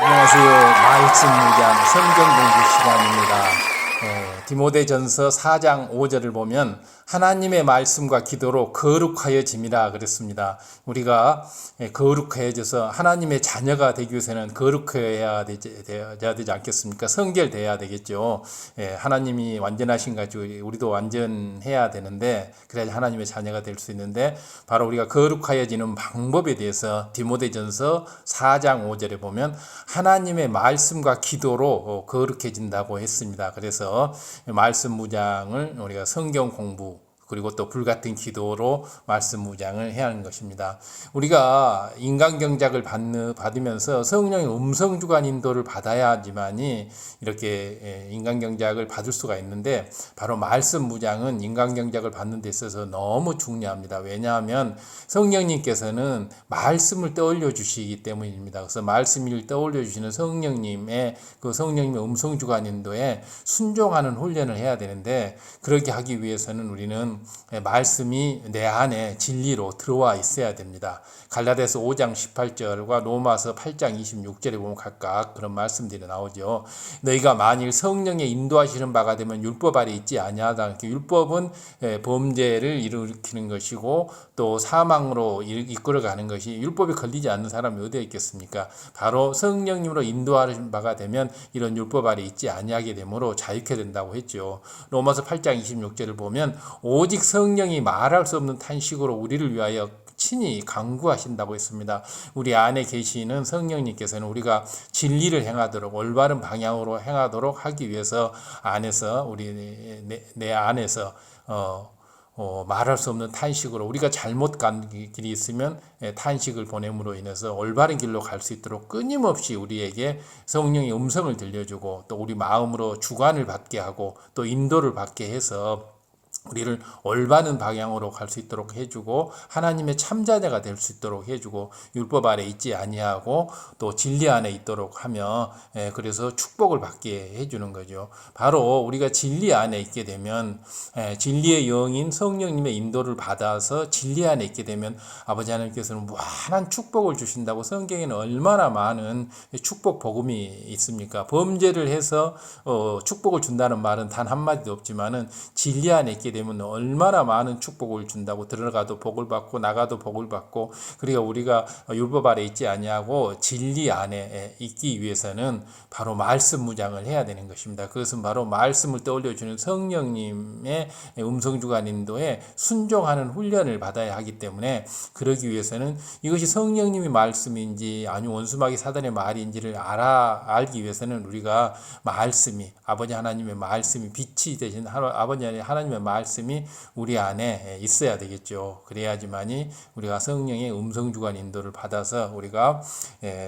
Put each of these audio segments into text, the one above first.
안녕하세요. 말씀 묵양 성경 공부 시간입니다. 디모데전서 4장 5절을 보면 하나님의 말씀과 기도로 거룩하여짐이라 그랬습니다. 우리가 거룩해져서 하나님의 자녀가 되기 위해서는 거룩해야 되지 않겠습니까? 성결돼야 되겠죠. 하나님이 완전하신 가지고 우리도 완전해야 되는데 그래야 하나님의 자녀가 될 수 있는데 바로 우리가 거룩하여지는 방법에 대해서 디모데전서 4장 5절에 보면 하나님의 말씀과 기도로 거룩해진다고 했습니다. 그래서 말씀 묵상을 우리가 성경 공부 그리고 또 불같은 기도로 말씀 묵상을 해야 하는 것입니다. 우리가 인간 경작을 받으면서 성령의 음성 주관 인도를 받아야지만이 이렇게 인간 경작을 받을 수가 있는데 바로 말씀 묵상은 인간 경작을 받는 데 있어서 너무 중요합니다. 왜냐하면 성령님께서는 말씀을 떠올려 주시기 때문입니다. 그래서 말씀을 떠올려 주시는 성령님의 음성 주관 인도에 순종하는 훈련을 해야 되는데 그렇게 하기 위해서는 우리는 말씀이 내 안에 진리로 들어와 있어야 됩니다. 갈라디아서 5장 18절과 로마서 8장 26절에 보면 각각 그런 말씀들이 나오죠. 너희가 만일 성령의 인도하시는 바가 되면 율법 아래 있지 아니하다. 율법은 범죄를 일으키는 것이고 또 사망으로 이끌어가는 것이 율법에 걸리지 않는 사람이 어디에 있겠습니까? 바로 성령님으로 인도하는 바가 되면 이런 율법 아래 있지 아니하게 되므로 자유케 된다고 했죠. 로마서 8장 26절을 보면 오직 성령이 말할 수 없는 탄식으로 우리를 위하여 친히 간구하신다고 했습니다. 우리 안에 계시는 성령님께서는 우리가 진리를 행하도록 올바른 방향으로 행하도록 하기 위해서 안에서 내 안에서 말할 수 없는 탄식으로 우리가 잘못 간 길이 있으면 탄식을 보냄으로 인해서 올바른 길로 갈 수 있도록 끊임없이 우리에게 성령의 음성을 들려주고 또 우리 마음으로 주관을 받게 하고 또 인도를 받게 해서 우리를 올바른 방향으로 갈 수 있도록 해주고 하나님의 참자녀가 될 수 있도록 해주고 율법 아래 있지 아니하고 또 진리 안에 있도록 하며 그래서 축복을 받게 해주는 거죠. 바로 우리가 진리 안에 있게 되면 진리의 영인 성령님의 인도를 받아서 진리 안에 있게 되면 아버지 하나님께서는 무한한 축복을 주신다고 성경에는 얼마나 많은 축복 복음이 있습니까? 범죄를 해서 축복을 준다는 말은 단 한마디도 없지만은 진리 안에 있게 되면 얼마나 많은 축복을 준다고 들어가도 복을 받고 나가도 복을 받고 그러니까 우리가 율법 아래 있지 아니하고 진리 안에 있기 위해서는 바로 말씀 묵상을 해야 되는 것입니다. 그것은 바로 말씀을 떠올려주는 성령님의 음성 주관 인도에 순종하는 훈련을 받아야 하기 때문에 그러기 위해서는 이것이 성령님의 말씀인지 아니면 원수마귀 사단의 말인지를 알기 위해서는 우리가 말씀이 아버지 하나님의 말씀이 빛이 되신 아버지 하나님의 말씀이 우리 안에 있어야 되겠죠. 그래야지만이 우리가 성령의 음성 주관 인도를 받아서 우리가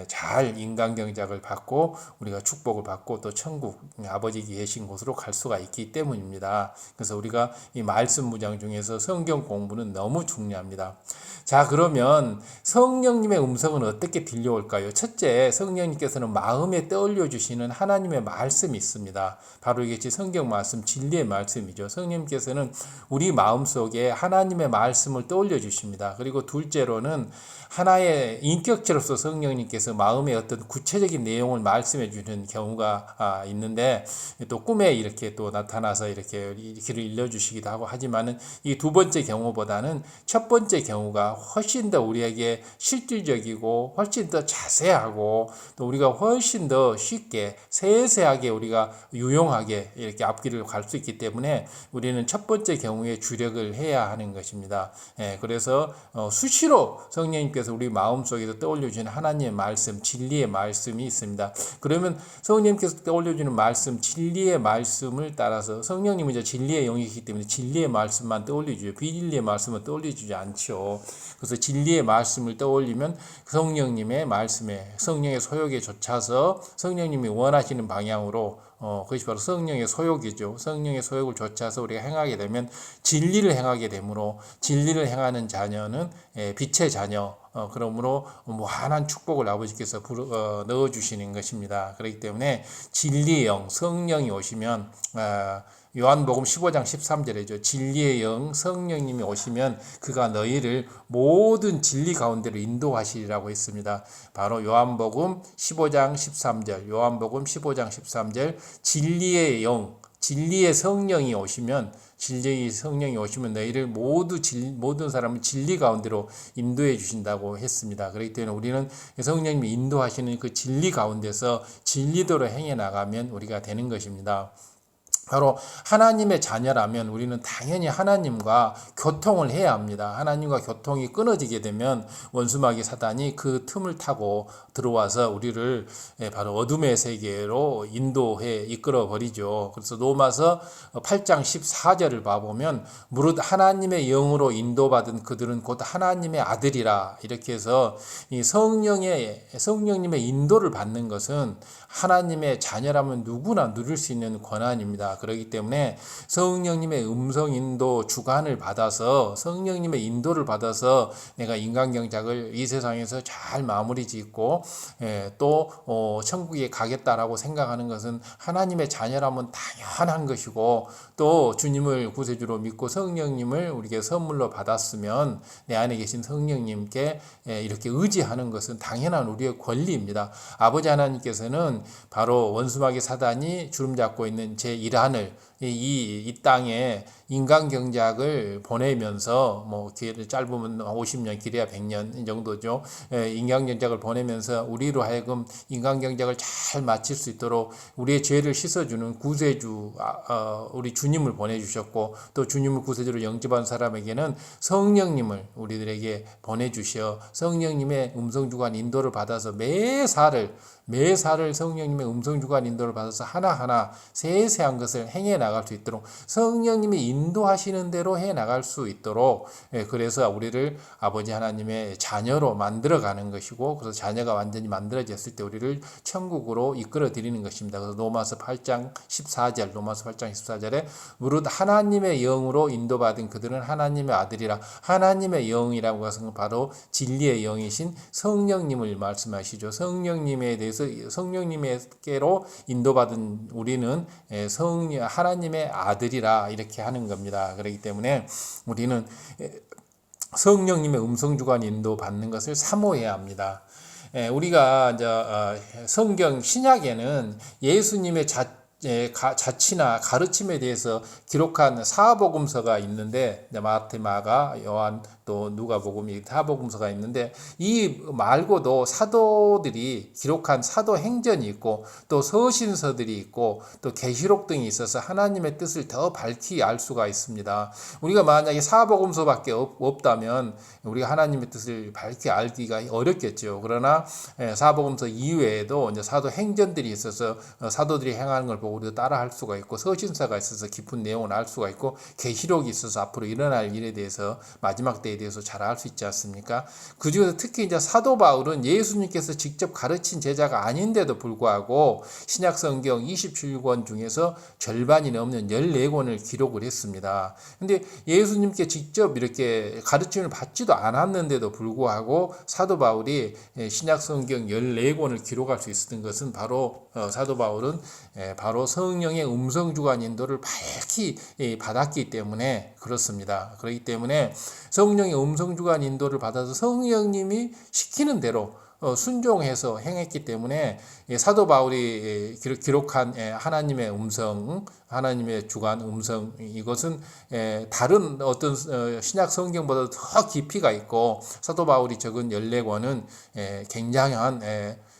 잘 인간 경작을 받고 우리가 축복을 받고 또 천국 아버지 계신 곳으로 갈 수가 있기 때문입니다. 그래서 우리가 이 말씀 묵상 중에서 성경 공부는 너무 중요합니다. 자, 그러면 성령님의 음성은 어떻게 들려올까요? 첫째, 성령님께서는 마음에 떠올려 주시는 하나님의 말씀이 있습니다. 바로 이게 성경 말씀, 진리의 말씀이죠. 성령님께서는 우리 마음속에 하나님의 말씀을 떠올려 주십니다. 그리고 둘째로는 하나의 인격체로서 성령님께서 마음의 어떤 구체적인 내용을 말씀해 주는 경우가 있는데 또 꿈에 이렇게 또 나타나서 이렇게 길을 일러주시기도 하고 하지만은 이 두 번째 경우보다는 첫 번째 경우가 훨씬 더 우리에게 실질적이고 훨씬 더 자세하고 또 우리가 훨씬 더 쉽게 세세하게 우리가 유용하게 이렇게 앞길을 갈 수 있기 때문에 우리는 첫 번째 경우에 주력을 해야 하는 것입니다. 그래서 수시로 성령님께서 우리 마음속에서 떠올려주는 하나님의 말씀, 진리의 말씀이 있습니다. 그러면 성령님께서 떠올려주는 말씀, 진리의 말씀을 따라서 성령님은 이제 진리의 영이기 때문에 진리의 말씀만 떠올려주죠. 비진리의 말씀은 떠올려주지 않죠. 그래서 진리의 말씀을 떠올리면 성령님의 말씀에 성령의 소욕에 좇아서 성령님이 원하시는 방향으로 그것이 바로 성령의 소욕이죠. 성령의 소욕을 좇아서 우리가 행하게 되면 진리를 행하게 되므로 진리를 행하는 자녀는 빛의 자녀 그러므로 무한한 축복을 아버지께서 넣어주시는 것입니다. 그렇기 때문에 진리의 영, 성령이 오시면 요한복음 15장 13절이죠. 진리의 영 성령님이 오시면 그가 너희를 모든 진리 가운데로 인도하시리라고 했습니다. 바로 요한복음 15장 13절, 요한복음 15장 13절 진리의 영, 진리의 성령이 오시면 진리의 성령이 오시면 너희를 모든 사람을 진리 가운데로 인도해 주신다고 했습니다. 그렇기 때문에 우리는 성령님이 인도하시는 그 진리 가운데서 진리대로 행해 나가면 우리가 되는 것입니다. 바로 하나님의 자녀라면 우리는 당연히 하나님과 교통을 해야 합니다. 하나님과 교통이 끊어지게 되면 원수마귀 사단이 그 틈을 타고 들어와서 우리를 바로 어둠의 세계로 인도해 이끌어 버리죠. 그래서 로마서 8장 14절을 봐보면 무릇 하나님의 영으로 인도받은 그들은 곧 하나님의 아들이라, 이렇게 해서 이 성령님의 인도를 받는 것은 하나님의 자녀라면 누구나 누릴 수 있는 권한입니다. 그렇기 때문에 성령님의 음성 인도 주관을 받아서, 성령님의 인도를 받아서 내가 인간경작을 이 세상에서 잘 마무리 짓고 또 천국에 가겠다라고 생각하는 것은 하나님의 자녀라면 당연한 것이고, 또 주님을 구세주로 믿고 성령님을 우리에게 선물로 받았으면 내 안에 계신 성령님께 이렇게 의지하는 것은 당연한 우리의 권리입니다. 아버지 하나님께서는 바로 원수마귀 사단이 주름잡고 있는 제1한을 이 땅에 인간 경작을 보내면서, 뭐 기회를 짧으면 50년, 길어야 100년 정도죠. 인간 경작을 보내면서 우리로 하여금 인간 경작을 잘 마칠 수 있도록 우리의 죄를 씻어주는 구세주, 우리 주님을 보내주셨고, 또 주님을 구세주로 영접한 사람에게는 성령님을 우리들에게 보내주셔 성령님의 음성주관 인도를 받아서 매사를 성령님의 음성주관 인도를 받아서 하나하나 세세한 것을 행해 나갈 수 있도록 성령님이 인도하시는 대로 해 나갈 수 있도록, 그래서 우리를 아버지 하나님의 자녀로 만들어가는 것이고, 그래서 자녀가 완전히 만들어졌을 때 우리를 천국으로 이끌어 드리는 것입니다. 그래서 로마서 8장 14절에 무릇 하나님의 영으로 인도받은 그들은 하나님의 아들이라, 하나님의 영이라고 하는 바로 진리의 영이신 성령님을 말씀하시죠. 성령님에 대해서 성령님께로 인도받은 우리는 하나님의 아들이라 이렇게 하는 겁니다. 그렇기 때문에 우리는 성령님의 음성주관 인도받는 것을 사모해야 합니다. 우리가 이제 성경 신약에는 예수님의 자치나 가르침에 대해서 기록한 사복음서가 있는데, 마태, 마가, 요한, 또 누가복음, 사복음서가 있는데, 이 말고도 사도들이 기록한 사도행전이 있고, 또 서신서들이 있고, 또 계시록 등이 있어서 하나님의 뜻을 더 밝히 알 수가 있습니다. 우리가 만약에 사복음서밖에 없다면 우리가 하나님의 뜻을 밝히 알기가 어렵겠죠. 그러나 사복음서 이외에도 이제 사도행전들이 있어서 사도들이 행하는 걸 보고 우리도 따라할 수가 있고, 서신서가 있어서 깊은 내용을 알 수가 있고, 계시록이 있어서 앞으로 일어날 일에 대해서, 마지막 때에 대해서 잘 알 수 있지 않습니까? 그 중에서 특히 이제 사도 바울은 예수님께서 직접 가르친 제자가 아닌데도 불구하고 신약 성경 27권 중에서 절반이 넘는 14권을 기록을 했습니다. 근데 예수님께 직접 이렇게 가르침을 받지도 않았는데도 불구하고 사도 바울이 신약 성경 14권을 기록할 수 있었던 것은 바로 사도 바울은 바로 성령의 음성주관 인도를 밝히 받았기 때문에 그렇습니다. 그렇기 때문에 성령의 음성주관 인도를 받아서 성령님이 시키는 대로 순종해서 행했기 때문에 사도 바울이 기록한 하나님의 음성, 하나님의 주관 음성, 이것은 다른 어떤 신약 성경보다 더 깊이가 있고, 사도 바울이 적은 14권은 굉장한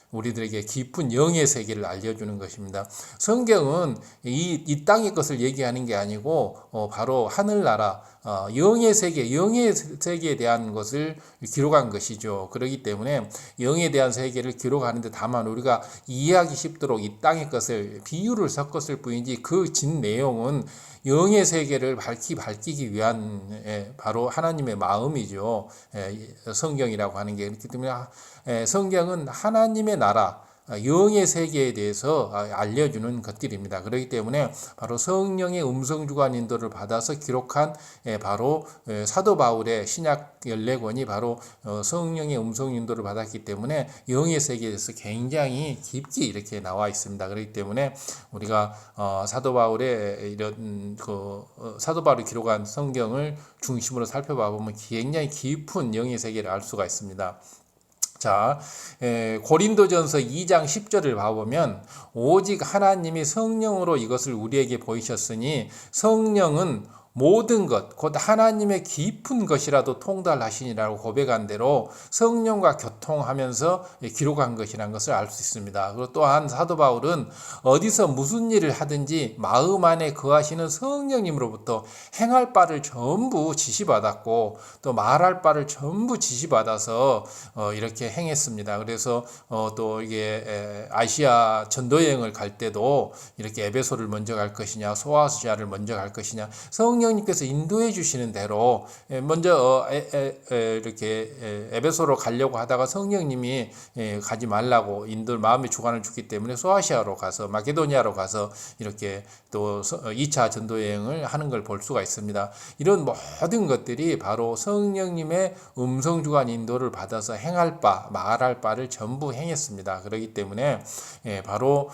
우리들에게 깊은 영의 세계를 알려주는 것입니다. 성경은 이 땅의 것을 얘기하는 게 아니고 바로 하늘나라, 영의 세계에 대한 것을 기록한 것이죠. 그렇기 때문에 영에 대한 세계를 기록하는데 다만 우리가 이해하기 쉽도록 이 땅의 것을 비유를 섞었을 뿐이지 그 진 내용은 영의 세계를 밝히기 위한 바로 하나님의 마음이죠. 성경이라고 하는 게. 그렇기 때문에 성경은 하나님의 나라, 영의 세계에 대해서 알려주는 것들입니다. 그렇기 때문에 바로 성령의 음성주관 인도를 받아서 기록한 바로 사도 바울의 신약 14권이 바로 성령의 음성 인도를 받았기 때문에 영의 세계에 대해서 굉장히 깊게 이렇게 나와 있습니다. 그렇기 때문에 우리가 사도 바울의 이런 사도 바울이 기록한 성경을 중심으로 살펴봐 보면 굉장히 깊은 영의 세계를 알 수가 있습니다. 자, 고린도전서 2장 10절을 봐보면 오직 하나님이 성령으로 이것을 우리에게 보이셨으니 성령은 모든 것, 곧 하나님의 깊은 것이라도 통달하시니라고 고백한 대로 성령과 교통하면서 기록한 것이라는 것을 알 수 있습니다. 그리고 또한 사도 바울은 어디서 무슨 일을 하든지 마음 안에 거하시는 성령님으로부터 행할 바를 전부 지시받았고 또 말할 바를 전부 지시받아서 이렇게 행했습니다. 그래서 또 이게 아시아 전도여행을 갈 때도 이렇게 에베소를 먼저 갈 것이냐 소아시아를 먼저 갈 것이냐 성령님께서 인도해 주시는 대로 먼저 이렇게 에베소로 가려고 하다가 성령님이 가지 말라고 마음의 주관을 줬기 때문에 소아시아로 가서 마게도니아로 가서 이렇게 또 2차 전도 여행을 하는 걸 볼 수가 있습니다. 이런 모든 것들이 바로 성령님의 음성 주관 인도를 받아서 행할 바, 말할 바를 전부 행했습니다. 그렇기 때문에 바로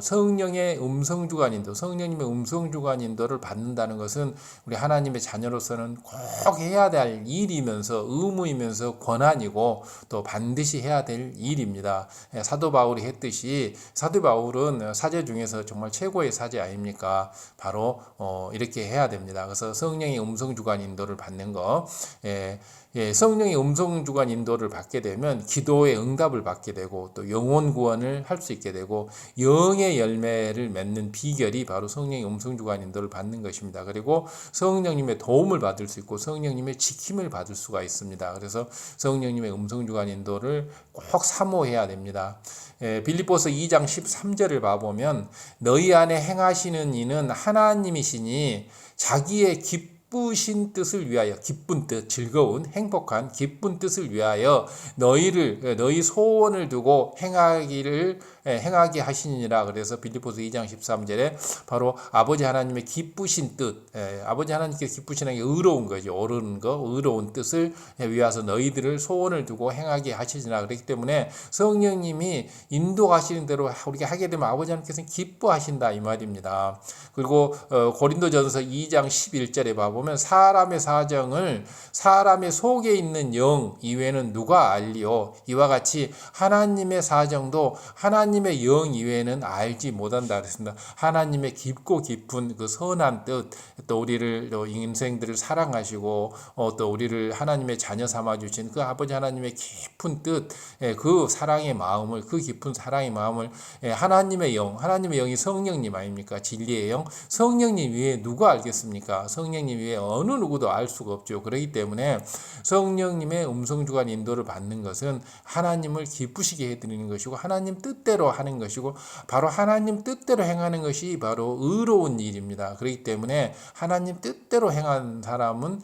성령의 음성 주관 인도, 성령님의 음성 주관 인도를 받는다는 것은 우리 하나님의 자녀로서는 꼭 해야 될 일이면서 의무이면서 권한이고 또 반드시 해야 될 일입니다. 사도 바울이 했듯이 사도 바울은 사제 중에서 정말 최고의 사제 아닙니까? 바로 이렇게 해야 됩니다. 그래서 성령의 음성 주관 인도를 받는 거. 성령의 음성 주관 인도를 받게 되면 기도의 응답을 받게 되고 또 영혼 구원을 할 수 있게 되고 영의 열매를 맺는 비결이 바로 성령의 음성 주관 인도를 받는 것입니다. 그리고 성령님의 도움을 받을 수 있고 성령님의 지킴을 받을 수가 있습니다. 그래서 성령님의 음성 주관 인도를 꼭 사모해야 됩니다. 빌립보서 2장 13절을 봐보면 너희 안에 행하시는 이는 하나님이시니 자기의 기쁘신 뜻을 위하여 기쁜 뜻, 즐거운, 행복한 기쁜 뜻을 위하여 너희 소원을 두고 행하게 하시니라. 그래서 빌립보서 2장 13절에 바로 아버지 하나님의 기쁘신 뜻, 아버지 하나님께 기쁘시는 게 의로운 거죠. 옳은 거, 의로운 뜻을 위하서 너희들을 소원을 두고 행하게 하시니라. 그렇기 때문에 성령님이 인도하시는 대로 우리가 하게 되면 아버지 하나님께서는 기뻐하신다 이 말입니다. 그리고 고린도전서 2장 11절에 봐보면 사람의 사정을 사람의 속에 있는 영 이외에는 누가 알리오? 이와 같이 하나님의 사정도 하나님의 영 이외에는 알지 못한다 그랬습니다. 하나님의 깊고 깊은 그 선한 뜻, 또 우리를 인생들을 사랑하시고 또 우리를 하나님의 자녀 삼아 주신 그 아버지 하나님의 깊은 뜻, 그 사랑의 마음을, 그 깊은 사랑의 마음을 하나님의 영이 성령님 아닙니까? 진리의 영, 성령님 위에 누가 알겠습니까? 성령님 위에 어느 누구도 알 수가 없죠. 그렇기 때문에 성령님의 음성주관 인도를 받는 것은 하나님을 기쁘시게 해드리는 것이고 하나님 뜻대로 하는 것이고 바로 하나님 뜻대로 행하는 것이 바로 의로운 일입니다. 그렇기 때문에 하나님 뜻대로 행한 사람은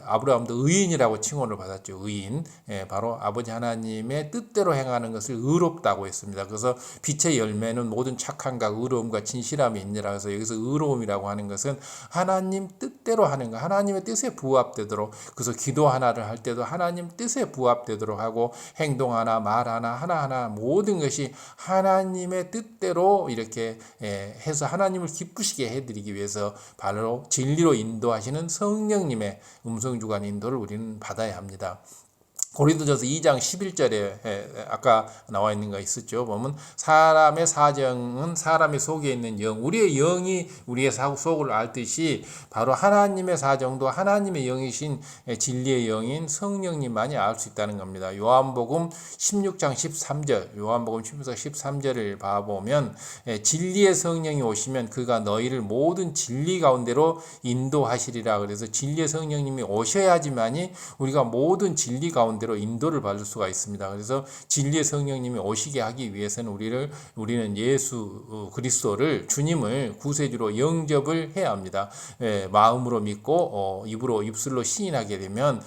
아브라함도 의인이라고 칭호를 받았죠. 의인, 바로 아버지 하나님의 뜻대로 행하는 것을 의롭다고 했습니다. 그래서 빛의 열매는 모든 착함과 의로움과 진실함이 있느라. 그래서 여기서 의로움이라고 하는 것은 하나님 뜻대로 하는 것, 하나님의 뜻에 부합되도록, 그래서 기도 하나를 할 때도 하나님 뜻에 부합되도록 하고 행동 하나, 말 하나 모든 것이 하나님의 뜻대로 이렇게 해서 하나님을 기쁘시게 해드리기 위해서 바로 진리로 인도하시는 성령님의 음성주관 인도를 우리는 받아야 합니다. 고린도전서 2장 11절에 아까 나와 있는 거 있었죠. 보면 사람의 사정은 사람의 속에 있는 영, 우리의 영이 우리의 속을 알듯이 바로 하나님의 사정도 하나님의 영이신 진리의 영인 성령님만이 알 수 있다는 겁니다. 요한복음 16장 13절, 요한복음 16장 13절을 봐보면 진리의 성령이 오시면 그가 너희를 모든 진리 가운데로 인도하시리라. 그래서 진리의 성령님이 오셔야지만이 우리가 모든 진리 가운데 가운데로 인도를 받을 수가 있습니다. 그래서 진리의 성령님이 오시게 하기 위해서는 우리는 예수 그리스도를 주님을 구세주로 영접을 해야 합니다. 마음으로 믿고 입술로 시인하게 되면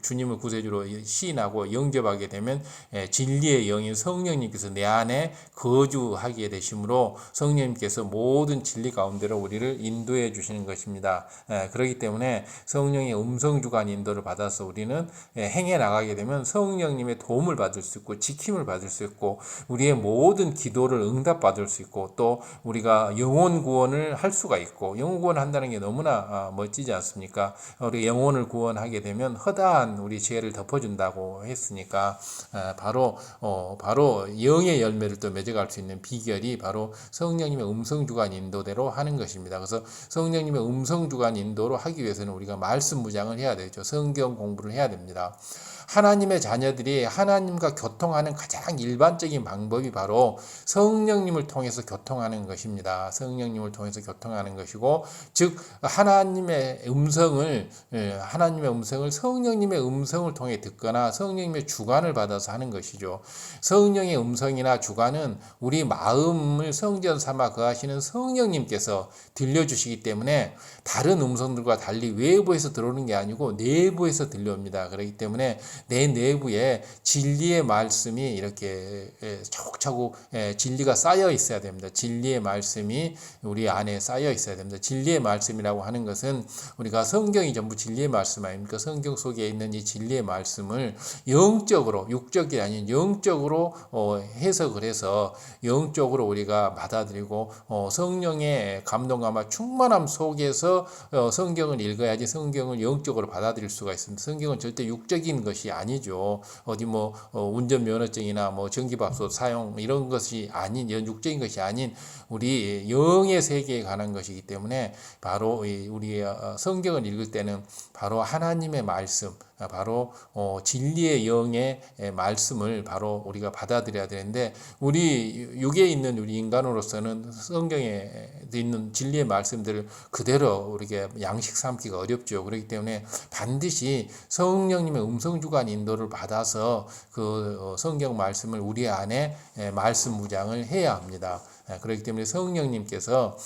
주님을 구세주로 시인하고 영접하게 되면 진리의 영인 성령님께서 내 안에 거주하게 되심으로 성령님께서 모든 진리 가운데로 우리를 인도해 주시는 것입니다. 그렇기 때문에 성령의 음성 주관 인도를 받아서 우리는 행해 나가게 되면 성령님의 도움을 받을 수 있고 지킴을 받을 수 있고 우리의 모든 기도를 응답받을 수 있고 또 우리가 영혼 구원을 할 수가 있고 영혼 구원한다는 게 너무나 멋지지 않습니까? 우리 영혼을 구원하게 되면 허다한 우리 죄를 덮어준다고 했으니까 바로 영의 열매를 또 맺어갈 수 있는 비결이 바로 성령님의 음성 주관 인도대로 하는 것입니다. 그래서 성령님의 음성 주관 인도로 하기 위해서는 우리가 말씀 무장을 해야 되죠. 성경 공부를 해야 됩니다. 하나님의 자녀들이 하나님과 교통하는 가장 일반적인 방법이 바로 성령님을 통해서 교통하는 것입니다. 성령님을 통해서 교통하는 것이고, 즉 하나님의 음성을 성령님의 음성을 통해 듣거나 성령님의 주관을 받아서 하는 것이죠. 성령의 음성이나 주관은 우리 마음을 성전 삼아 거하시는 성령님께서 들려주시기 때문에 다른 음성들과 달리 외부에서 들어오는 게 아니고 내부에서 들려옵니다. 그렇기 때문에 내 내부에 진리의 말씀이 이렇게 차곡차곡 진리가 쌓여 있어야 됩니다. 진리의 말씀이 우리 안에 쌓여 있어야 됩니다. 진리의 말씀이라고 하는 것은 우리가 성경이 전부 진리의 말씀 아닙니까? 성경 속에 있는 이 진리의 말씀을 영적으로, 육적이 아닌 영적으로 해석을 해서 영적으로 우리가 받아들이고 성령의 감동감과 충만함 속에서 성경을 읽어야지 성경을 영적으로 받아들일 수가 있습니다. 성경은 절대 육적인 것이 아니죠. 어디 운전면허증이나 전기밥솥 사용 이런 것이 아닌, 육적인 것이 아닌 우리 영의 세계에 관한 것이기 때문에 바로 우리 성경을 읽을 때는 바로 하나님의 말씀, 바로 진리의 영의 말씀을 바로 우리가 받아들여야 되는데, 우리 육에 있는 우리 인간으로서는 성경에 있는 진리의 말씀들을 그대로 우리가 양식 삼기가 어렵죠. 그렇기 때문에 반드시 성령님의 음성 주관 인도를 받아서 그 성경 말씀을 우리 안에 말씀 무장을 해야 합니다. 그렇기 때문에 성령님께서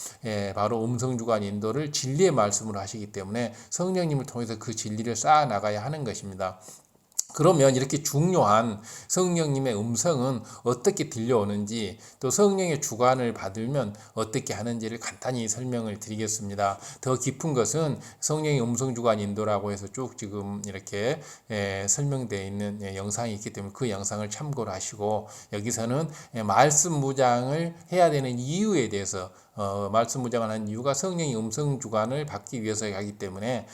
바로 음성주관 인도를 진리의 말씀으로 하시기 때문에 성령님을 통해서 그 진리를 쌓아 나가야 하는 것입니다. 그러면 이렇게 중요한 성령님의 음성은 어떻게 들려오는지, 또 성령의 주관을 받으면 어떻게 하는지를 간단히 설명을 드리겠습니다. 더 깊은 것은 성령의 음성 주관 인도라고 해서 쭉 지금 이렇게 설명되어 있는 영상이 있기 때문에 그 영상을 참고를 하시고, 여기서는 말씀 무장을 해야 되는 이유에 대해서 말씀 무장을 하는 이유가 성령의 음성 주관을 받기 위해서 하기 때문에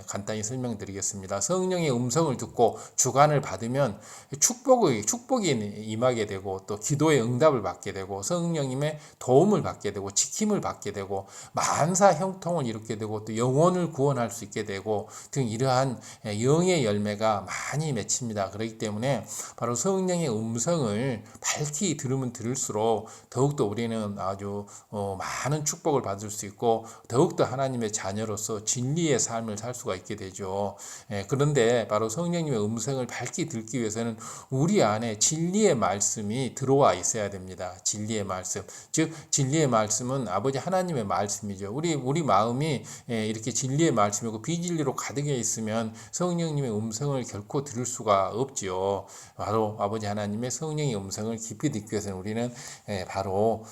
간단히 설명드리겠습니다. 성령의 음성을 듣고 주관을 받으면 축복이 임하게 되고, 또 기도의 응답을 받게 되고, 성령님의 도움을 받게 되고, 지킴을 받게 되고, 만사 형통을 이루게 되고, 또 영혼을 구원할 수 있게 되고 등 이러한 영의 열매가 많이 맺힙니다. 그렇기 때문에 바로 성령의 음성을 밝히 들으면 들을수록 더욱더 우리는 아주 많은 축복을 받을 수 있고 더욱더 하나님의 자녀로서 진리의 삶을 살 수가 있게 되죠. 그런데 바로 성령님의 음성을 밝히 듣기 위해서는 우리 안에 진리의 말씀이 들어와 있어야 됩니다. 진리의 말씀, 즉 진리의 말씀은 아버지 하나님의 말씀이죠. 우리 마음이 이렇게 진리의 말씀이고 비진리로 가득해 있으면 성령님의 음성을 결코 들을 수가 없지요. 바로 아버지 하나님의 성령의 음성을 깊이 듣기 위해서는 우리는 바로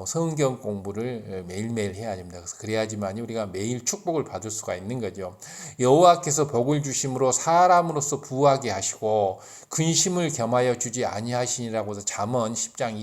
성경 공부를 매일매일 해야 됩니다. 그래야지만 우리가 매일 축복을 받을 수가 있는 거죠. 여호와께서 복을 주심으로 사람으로서 부하게 하시고 근심을 겸하여 주지 아니하시니라고 해서 잠언 10장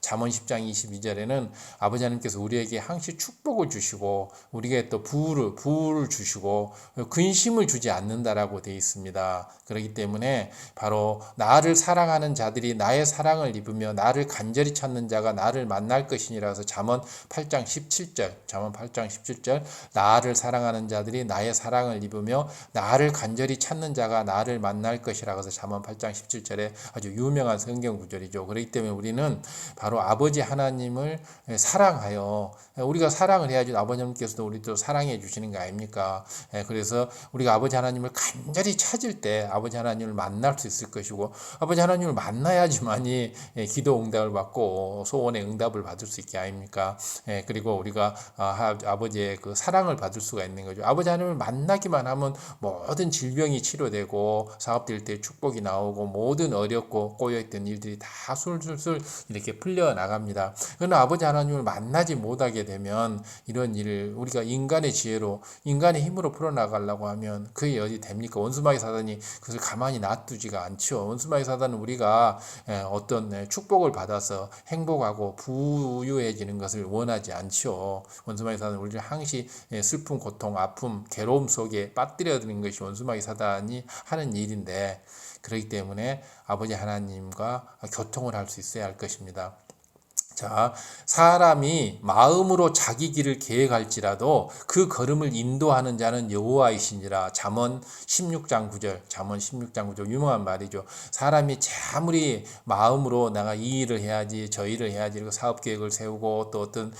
22절에는 아버지 하나님께서 우리에게 항시 축복을 주시고 우리에게 또 부를 주시고 근심을 주지 않는다라고 되어 있습니다. 그렇기 때문에 바로 나를 사랑하는 자들이 나의 사랑을 입으며 나를 간절히 찾는 자가 나를 만날 것이니라서 잠언 8장 17절 나를 사랑하는 자들이 나의 사랑을 입으며 나를 간절히 찾는 자가 나를 여호와를 만날 것이라고 해서 잠언 8장 17절에 아주 유명한 성경 구절이죠. 그렇기 때문에 우리는 바로 아버지 하나님을 사랑하여, 우리가 사랑을 해야지 아버지 하나님께서도 우리도 사랑해 주시는 거 아닙니까? 그래서 우리가 아버지 하나님을 간절히 찾을 때 아버지 하나님을 만날 수 있을 것이고, 아버지 하나님을 만나야지만이 기도 응답을 받고 소원의 응답을 받을 수 있게 아닙니까? 그리고 우리가 아버지의 그 사랑을 받을 수가 있는 거죠. 아버지 하나님을 만나기만 하면 모든 질병이 치료되고 사업될 때 축복이 나오고 모든 어렵고 꼬여있던 일들이 다 술술술 이렇게 풀려나갑니다. 그러나 아버지 하나님을 만나지 못하게 되면 이런 일을 우리가 인간의 지혜로, 인간의 힘으로 풀어나가려고 하면 그게 어디 됩니까? 원수마귀 사단이 그것을 가만히 놔두지가 않죠. 원수마귀 사단은 우리가 어떤 축복을 받아서 행복하고 부유해지는 것을 원하지 않죠. 원수마귀 사단은 우리를 항시 슬픔, 고통, 아픔, 괴로움 속에 빠뜨려드는 것이 원수마귀 사단이 하는 일인데, 그렇기 때문에 아버지 하나님과 교통을 할 수 있어야 할 것입니다. 자, 사람이 마음으로 자기 길을 계획할지라도 그 걸음을 인도하는 자는 여호와이시니라. 잠언 16장 9절, 잠언 16장 9절 유명한 말이죠. 사람이 아무리 마음으로 내가 이 일을 해야지 저 일을 해야지 그리고 사업 계획을 세우고 또 어떤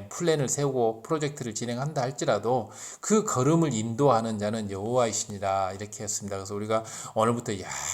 플랜을 세우고 프로젝트를 진행한다 할지라도 그 걸음을 인도하는 자는 여호와이시니라, 이렇게 했습니다. 그래서 우리가 오늘부터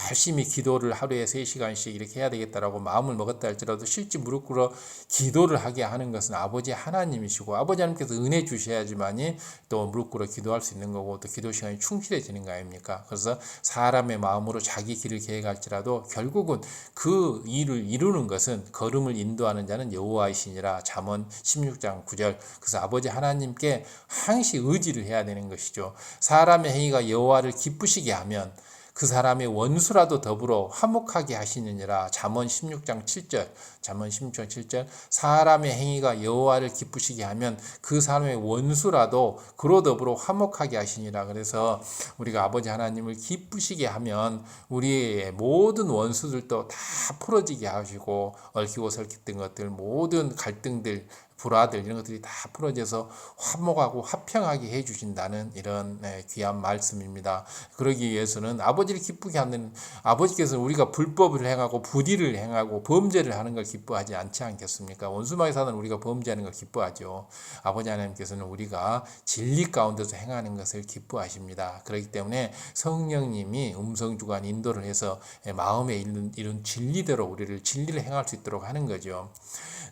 열심히 기도를 하루에 3시간씩 이렇게 해야 되겠다라고 마음을 먹었다 할지라도 실제 무릎 꿇어 기도를 하게 하는 것은 아버지 하나님이시고, 아버지 하나님께서 은혜 주셔야지만이 또 무릎 꿇어 기도할 수 있는 거고 또 기도 시간이 충실해지는 거 아닙니까? 그래서 사람의 마음으로 자기 길을 계획할지라도 결국은 그 일을 이루는 것은 걸음을 인도하는 자는 여호와이시니라. 잠언 16장 9절. 그래서 아버지 하나님께 항시 의지를 해야 되는 것이죠. 사람의 행위가 여호와를 기쁘시게 하면 그 사람의 원수라도 더불어 화목하게 하시느니라. 잠언 16장 7절. 잠언 16장 7절. 사람의 행위가 여호와를 기쁘시게 하면 그 사람의 원수라도 그로 더불어 화목하게 하시니라. 그래서 우리가 아버지 하나님을 기쁘시게 하면 우리의 모든 원수들도 다 풀어지게 하시고, 얽히고 설켰던 것들, 모든 갈등들, 불화들 이런 것들이 다 풀어져서 화목하고 화평하게 해주신다는 이런 귀한 말씀입니다. 그러기 위해서는 아버지를 기쁘게 하는, 아버지께서는 우리가 불법을 행하고 불의를 행하고 범죄를 하는 걸 기뻐하지 않지 않겠습니까? 원수마귀 사단은 우리가 범죄하는 걸 기뻐하죠. 아버지 하나님께서는 우리가 진리 가운데서 행하는 것을 기뻐하십니다. 그렇기 때문에 성령님이 음성주관 인도를 해서 마음에 이른 진리대로 우리를 진리를 행할 수 있도록 하는 거죠.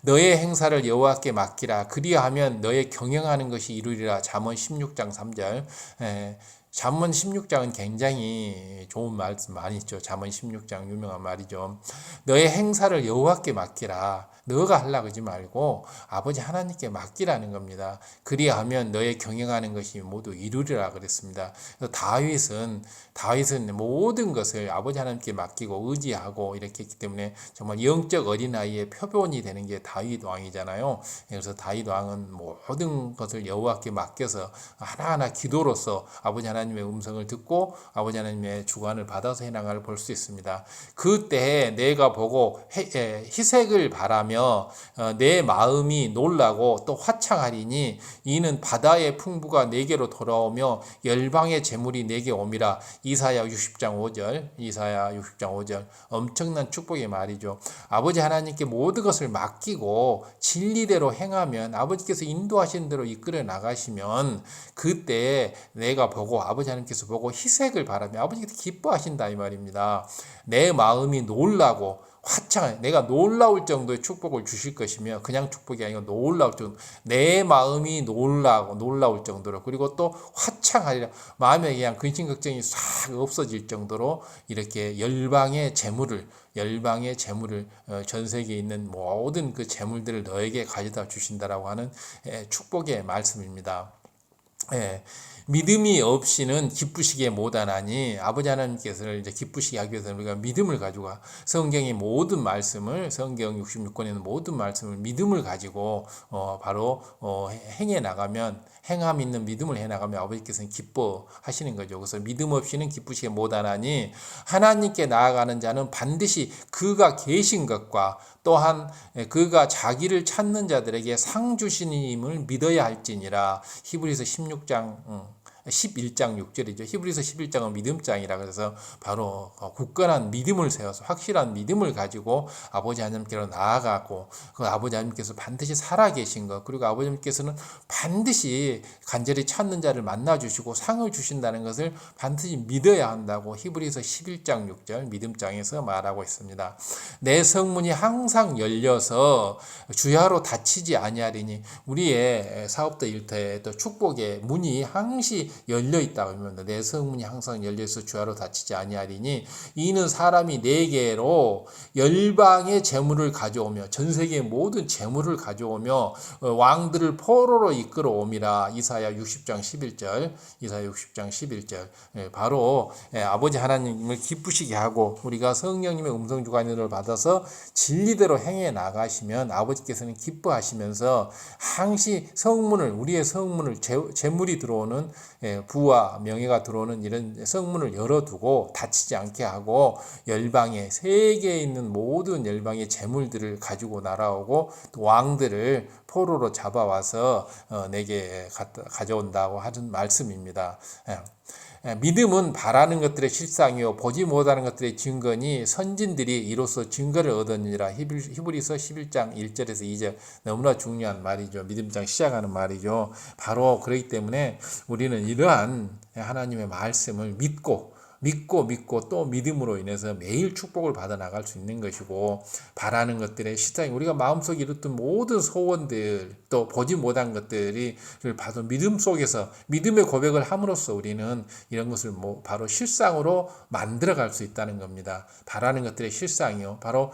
너의 행사를 여호와께 맡기라. 그리하면 너의 경영하는 것이 이루리라. 잠언 16장 3절. 잠언 16장은 굉장히 좋은 말씀 많이 있죠. 잠언 16장 유명한 말이죠. 너의 행사를 여호와께 맡기라. 너가 하려고 하지 말고 아버지 하나님께 맡기라는 겁니다. 그리하면 너의 경영하는 것이 모두 이루리라 그랬습니다. 그래서 다윗은 모든 것을 아버지 하나님께 맡기고 의지하고 이렇게 했기 때문에 정말 영적 어린아이의 표본이 되는 게 다윗 왕이잖아요. 그래서 다윗 왕은 모든 것을 여호와께 맡겨서 하나하나 기도로서 아버지 하나님의 음성을 듣고 아버지 하나님의 주관을 받아서 해나가를 볼 수 있습니다. 그때 내가 보고 희색을 바라며 내 마음이 놀라고 또 화창하리니 이는 바다의 풍부가 내게로 돌아오며 열방의 재물이 내게 옴이라. 이사야 60장 5절. 이사야 60장 5절. 엄청난 축복의 말이죠. 아버지 하나님께 모든 것을 맡기고 진리대로 행하면, 아버지께서 인도하신 대로 이끌어 나가시면 그때 내가 보고 아버지 하나님께서 보고 희색을 바라며 아버지께서 기뻐하신다 이 말입니다. 내 마음이 놀라고 화창해. 내가 놀라울 정도의 축복을 주실 것이며, 그냥 축복이 아니고 놀라울 정도, 내 마음이 놀라울 정도로, 그리고 또 화창하리라. 마음에 그냥 근심 걱정이 싹 없어질 정도로 이렇게 열방의 재물을 전 세계에 있는 모든 그 재물들을 너에게 가져다 주신다라고 하는 축복의 말씀입니다. 믿음이 없이는 기쁘시게 못하나니, 아버지 하나님께서는 이제 기쁘시게 하기 위해서 우리가 믿음을 가지고 성경의 모든 말씀을, 성경 66권에 있는 모든 말씀을 믿음을 가지고 바로 행해 나가면, 행함 있는 믿음을 해 나가면 아버지께서는 기뻐하시는 거죠. 그래서 믿음 없이는 기쁘시게 못하나니 하나님께 나아가는 자는 반드시 그가 계신 것과 또한 그가 자기를 찾는 자들에게 상 주시님을 믿어야 할지니라. 히브리서 16장 11장 6절이죠. 히브리서 11장은 믿음장이라 그래서 바로 굳건한 믿음을 세워서 확실한 믿음을 가지고 아버지 하나님께로 나아가고 그 아버지 하나님께서 반드시 살아계신 것, 그리고 아버지님께서는 반드시 간절히 찾는 자를 만나주시고 상을 주신다는 것을 반드시 믿어야 한다고 히브리서 11장 6절 믿음장에서 말하고 있습니다. 내 성문이 항상 열려서 주야로 닫히지 아니하리니, 우리의 사업도 일터에 또 축복의 문이 항시 열려 있다고 합니다. 내 성문이 항상 열려서 주야로 닫히지 아니하리니 이는 사람이 내게로 열방의 재물을 가져오며, 전 세계의 모든 재물을 가져오며 왕들을 포로로 이끌어옴이라. 이사야 60장 11절, 이사야 60장 11절. 바로 아버지 하나님을 기쁘시게 하고 우리가 성령님의 음성 주관을 받아서 진리대로 행해 나가시면 아버지께서는 기뻐하시면서 항시 성문을, 우리의 성문을, 재물이 들어오는, 부와 명예가 들어오는 이런 성문을 열어두고 닫히지 않게 하고 열방에, 세계에 있는 모든 열방의 재물들을 가지고 날아오고 또 왕들을 포로로 잡아와서 내게 가져온다고 하는 말씀입니다. 믿음은 바라는 것들의 실상이요 보지 못하는 것들의 증거니 선진들이 이로써 증거를 얻었느니라. 히브리서 11장 1절에서 2절, 너무나 중요한 말이죠. 믿음장 시작하는 말이죠. 바로 그렇기 때문에 우리는 이러한 하나님의 말씀을 믿고 또 믿음으로 인해서 매일 축복을 받아 나갈 수 있는 것이고, 바라는 것들의 실상이, 우리가 마음속에 이뤘던 모든 소원들, 또 보지 못한 것들을 봐도 믿음 속에서 믿음의 고백을 함으로써 우리는 이런 것을 바로 실상으로 만들어갈 수 있다는 겁니다. 바라는 것들의 실상이요, 바로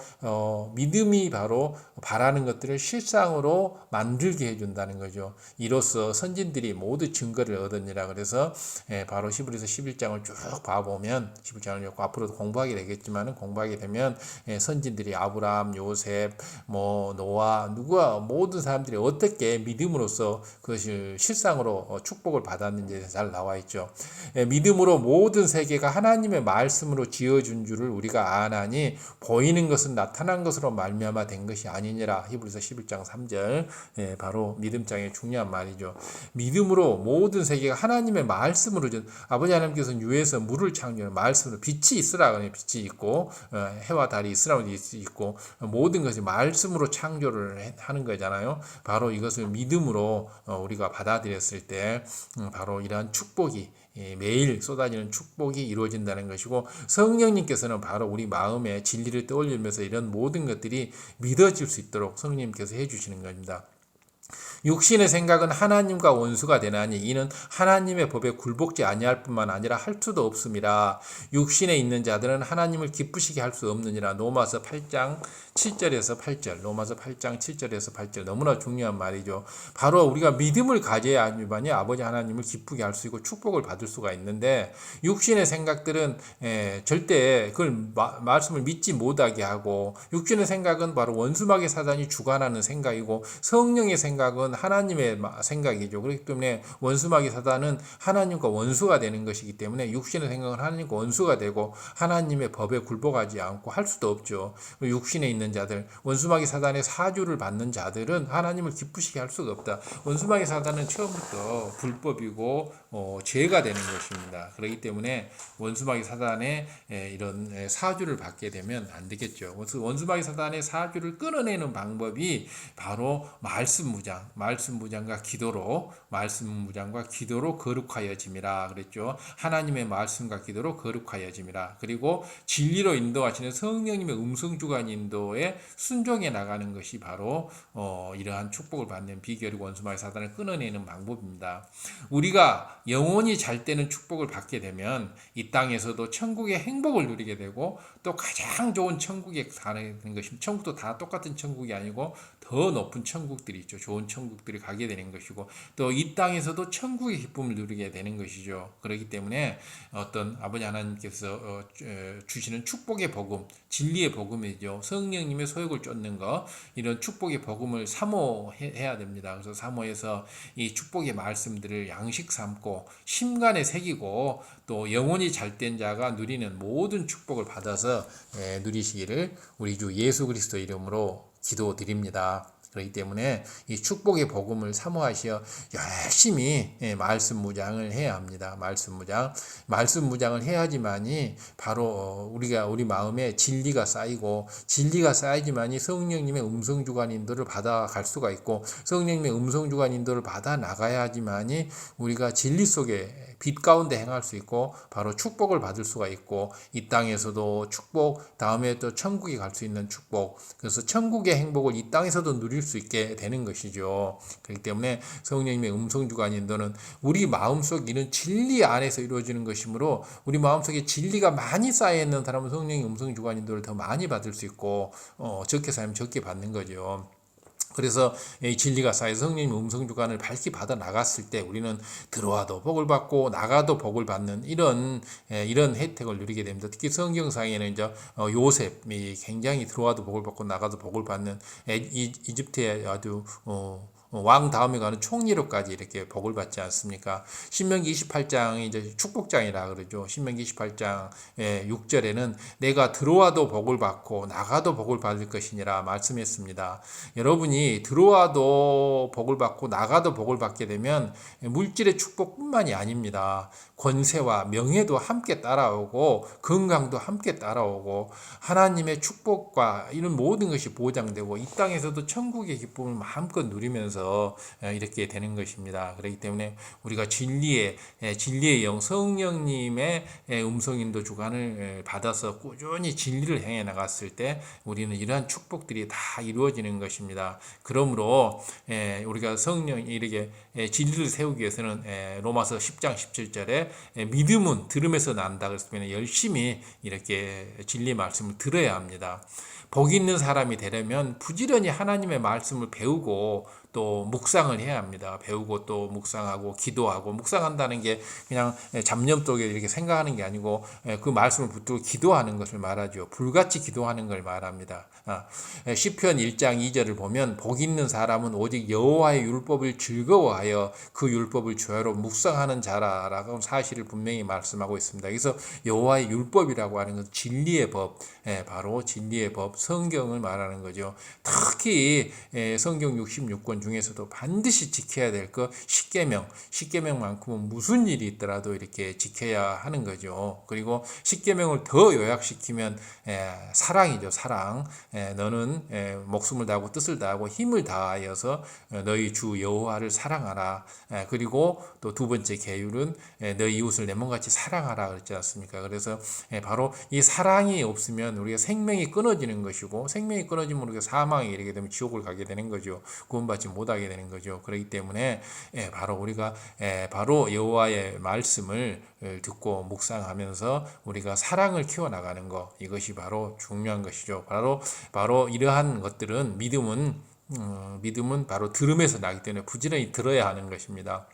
믿음이 바로 바라는 것들을 실상으로 만들게 해준다는 거죠. 이로써 선진들이 모두 증거를 얻었니라. 그래서 바로 히브리서 11장을 쭉 봐보면, 11장을 앞으로도 공부하게 되겠지만, 공부하게 되면 선진들이 아브라함, 요셉, 노아, 모든 사람들이 어떻게 믿음으로써 그것을 실상으로 축복을 받았는지 잘 나와 있죠. 믿음으로 모든 세계가 하나님의 말씀으로 지어준 줄을 우리가 아나니 보이는 것은 나타난 것으로 말미암아 된 것이 아니니라. 히브리서 11장 3절, 바로 믿음장의 중요한 말이죠. 믿음으로 모든 세계가 하나님의 말씀으로, 아버지 하나님께서는 유에서 물을 창조하는 말씀으로, 빛이 있으라 그러니 빛이 있고, 해와 달이 있으라 그러니 있고, 모든 것이 말씀으로 창조를 하는 거잖아요. 바로 이것을 믿음으로 우리가 받아들였을 때 바로 이러한 축복이, 매일 쏟아지는 축복이 이루어진다는 것이고, 성령님께서는 바로 우리 마음에 진리를 떠올리면서 이런 모든 것들이 믿어질 수 있도록 성령님께서 해주시는 겁니다. 육신의 생각은 하나님과 원수가 되나니 이는 하나님의 법에 굴복지 아니할 뿐만 아니라 할 수도 없음이라. 육신에 있는 자들은 하나님을 기쁘시게 할 수 없느니라. 로마서 8장 7절에서 8절, 로마서 8장 7절에서 8절, 너무나 중요한 말이죠. 바로 우리가 믿음을 가져야만이 아버지 하나님을 기쁘게 할 수 있고 축복을 받을 수가 있는데, 육신의 생각들은 절대 그걸 말씀을 믿지 못하게 하고, 육신의 생각은 바로 원수마귀 사단이 주관하는 생각이고, 성령의 생각은 하나님의 생각이죠. 그렇기 때문에 원수마귀 사단은 하나님과 원수가 되는 것이기 때문에 육신의 생각은 하나님과 원수가 되고 하나님의 법에 굴복하지 않고 할 수도 없죠. 육신에 있는 자들, 원수마귀 사단의 사주를 받는 자들은 하나님을 기쁘시게 할 수가 없다. 원수마귀 사단은 처음부터 불법이고 죄가 되는 것입니다. 그렇기 때문에 원수마귀 사단의 이런 사주를 받게 되면 안 되겠죠. 원수마귀 사단의 사주를 끊어내는 방법이 바로 말씀무장과 기도로 거룩하여짐이라 그랬죠. 하나님의 말씀과 기도로 거룩하여짐이라. 그리고 진리로 인도하시는 성령님의 음성주관 인도에 순종해 나가는 것이 바로 이러한 축복을 받는 비결이고 원수마귀 사단을 끊어내는 방법입니다. 우리가 영원히 잘 되는 축복을 받게 되면 이 땅에서도 천국의 행복을 누리게 되고, 또 가장 좋은 천국에 가는 것입니다. 천국도 다 똑같은 천국이 아니고 더 높은 천국들이 있죠. 좋은 천국들이 가게 되는 것이고, 또 이 땅에서도 천국의 기쁨을 누리게 되는 것이죠. 그렇기 때문에 어떤 아버지 하나님께서 주시는 축복의 복음, 진리의 복음이죠. 성령님의 소욕을 쫓는 것, 이런 축복의 복음을 사모해야 됩니다. 그래서 사모해서 이 축복의 말씀들을 양식 삼고 심간에 새기고, 또 영혼이 잘된 자가 누리는 모든 축복을 받아서 누리시기를 우리 주 예수 그리스도 이름으로 기도드립니다. 그렇기 때문에 이 축복의 복음을 사모하시어 열심히 말씀 무장을 해야 합니다. 말씀 무장을 해야지만이 바로 우리 마음에 진리가 쌓이고, 진리가 쌓이지만이 성령님의 음성 주관 인도를 받아갈 수가 있고, 성령님의 음성 주관 인도를 받아 나가야지만이 우리가 진리 속에 빛 가운데 행할 수 있고 바로 축복을 받을 수가 있고, 이 땅에서도 축복, 다음에 또 천국에 갈 수 있는 축복, 그래서 천국의 행복을 이 땅에서도 누릴 수 있게 되는 것이죠. 그렇기 때문에 성령님의 음성 주관 인도는 우리 마음속 이런 진리 안에서 이루어지는 것이므로, 우리 마음속에 진리가 많이 쌓여 있는 사람은 성령의 음성 주관 인도를 더 많이 받을 수 있고, 적게 쌓이면 적게 받는 거죠. 그래서 이 진리가 쌓여서 성령님의 음성 주관을 밝히 받아 나갔을 때 우리는 들어와도 복을 받고 나가도 복을 받는 이런 혜택을 누리게 됩니다. 특히 성경상에는 이제 요셉이 굉장히 들어와도 복을 받고 나가도 복을 받는, 이집트의 아주 왕 다음에 가는 총리로까지 이렇게 복을 받지 않습니까? 신명기 28장이 이제 축복장이라 그러죠. 신명기 28장 6절에는 내가 들어와도 복을 받고 나가도 복을 받을 것이니라 말씀했습니다. 여러분이 들어와도 복을 받고 나가도 복을 받게 되면 물질의 축복뿐만이 아닙니다. 권세와 명예도 함께 따라오고 건강도 함께 따라오고 하나님의 축복과 이런 모든 것이 보장되고 이 땅에서도 천국의 기쁨을 마음껏 누리면서 이렇게 되는 것입니다. 그렇기 때문에 우리가 진리의 영 성령님의 음성인도 주관을 받아서 꾸준히 진리를 행해 나갔을 때 우리는 이러한 축복들이 다 이루어지는 것입니다. 그러므로 우리가 성령이 이렇게 진리를 세우기 위해서는 로마서 10장 17절에 믿음은 들음에서 난다 그랬으면 열심히 이렇게 진리 말씀을 들어야 합니다. 복 있는 사람이 되려면 부지런히 하나님의 말씀을 배우고 또 묵상을 해야 합니다. 배우고 또 묵상하고 기도하고, 묵상한다는 게 그냥 잡념 속에 이렇게 생각하는 게 아니고 그 말씀을 붙들고 기도하는 것을 말하죠. 불같이 기도하는 걸 말합니다. 시편 1장 2절을 보면 복 있는 사람은 오직 여호와의 율법을 즐거워하여 그 율법을 주야로 묵상하는 자라라고 사실을 분명히 말씀하고 있습니다. 그래서 여호와의 율법이라고 하는 것은 진리의 법, 바로 진리의 법, 성경을 말하는 거죠. 특히 성경 66권 중에서도 반드시 지켜야 될 것 십계명만큼은 무슨 일이 있더라도 이렇게 지켜야 하는 거죠. 그리고 십계명을 더 요약시키면 사랑이죠. 사랑. 너는 목숨을 다하고 뜻을 다하고 힘을 다하여서 너희 주 여호와를 사랑하라. 그리고 또 두 번째 계율은 너희 이웃을 내 몸같이 사랑하라 그랬지 않습니까? 그래서 바로 이 사랑이 없으면 우리가 생명이 끊어지는 것이고, 생명이 끊어지면 우리가 사망에 이르게 되면 지옥을 가게 되는 거죠. 구원받지 못하게 되는 거죠. 그렇기 때문에 바로 우리가 바로 여호와의 말씀을 듣고 묵상하면서 우리가 사랑을 키워나가는 것, 이것이 바로 중요한 것이죠. 바로 이러한 것들은 믿음은 바로 들음에서 나기 때문에 부지런히 들어야 하는 것입니다.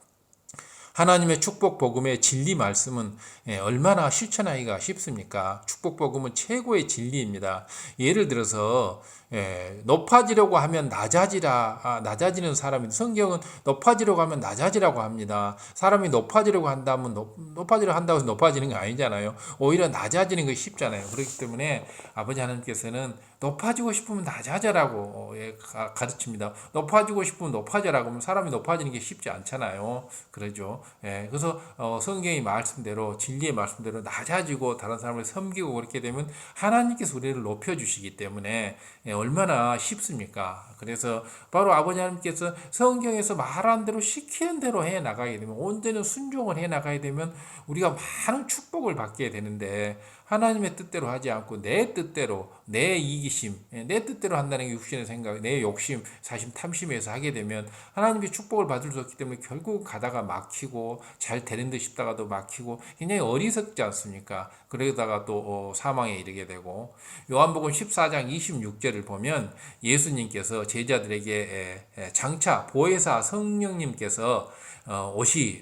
하나님의 축복 복음의 진리 말씀은 얼마나 실천하기가 쉽습니까? 축복 복음은 최고의 진리입니다. 예를 들어서 높아지려고 하면 낮아지는 사람이, 성경은 높아지려고 하면 낮아지라고 합니다. 사람이 높아지려고 한다면 높아지려고 한다고 해서 높아지는 게 아니잖아요. 오히려 낮아지는 것이 쉽잖아요. 그렇기 때문에 아버지 하나님께서는 높아지고 싶으면 낮아져라고 가르칩니다. 높아지고 싶으면 높아져라고 하면 사람이 높아지는 게 쉽지 않잖아요. 그러죠. 그래서 성경의 말씀대로, 진리의 말씀대로 낮아지고 다른 사람을 섬기고 그렇게 되면 하나님께서 우리를 높여주시기 때문에 얼마나 쉽습니까? 그래서 바로 아버지 하나님께서 성경에서 말한 대로 시키는 대로 해 나가게 되면, 온전히 순종을 해 나가게 되면 우리가 많은 축복을 받게 되는데, 하나님의 뜻대로 하지 않고 내 뜻대로, 내 이기심, 내 뜻대로 한다는 게 육신의 생각, 내 욕심, 사심, 탐심에서 하게 되면 하나님의 축복을 받을 수 없기 때문에 결국 가다가 막히고, 잘 되는 듯 싶다가도 막히고, 굉장히 어리석지 않습니까? 그러다가 또 사망에 이르게 되고, 요한복음 14장 26절을 보면 예수님께서 제자들에게 장차 보혜사 성령님께서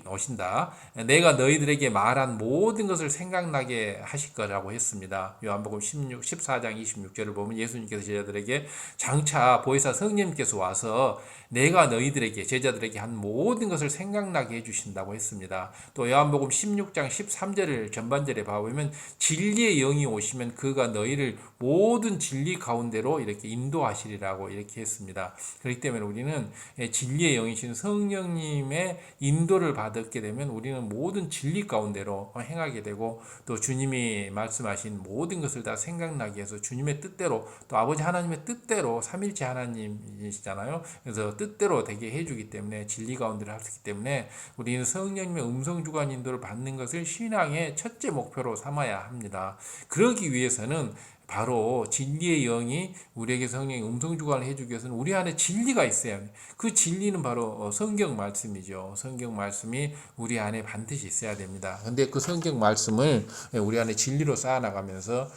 오신다. 내가 너희들에게 말한 모든 것을 생각나게 하실 거라. 하라고 했습니다. 요한복음 14장 26절을 보면 예수님께서 제자들에게 장차 보혜사 성령님께서 와서 내가 너희들에게 제자들에게 한 모든 것을 생각나게 해주신다고 했습니다. 또 요한복음 16장 13절을 전반절에 봐보면 진리의 영이 오시면 그가 너희를 모든 진리 가운데로 이렇게 인도하시리라고 이렇게 했습니다. 그렇기 때문에 우리는 진리의 영이신 성령님의 인도를 받게 되면 우리는 모든 진리 가운데로 행하게 되고 또 주님이 말씀하신 모든 것을 다 생각나게 해서 주님의 뜻대로 또 아버지 하나님의 뜻대로 삼일체 하나님이시잖아요. 그래서 뜻대로 되게 해주기 때문에 진리 가운데를 할 수 있기 때문에 우리는 성령님의 음성 주관 인도를 받는 것을 신앙의 첫째 목표로 삼아야 합니다. 그러기 위해서는 바로 진리의 영이 우리에게 성령의 음성 주관을 해주기 위해서는 우리 안에 진리가 있어야 합니다. 그 진리는 바로 성경 말씀이죠. 성경 말씀이 우리 안에 반드시 있어야 됩니다. 근데 그 성경 말씀을 우리 안에 진리로 쌓아나가면서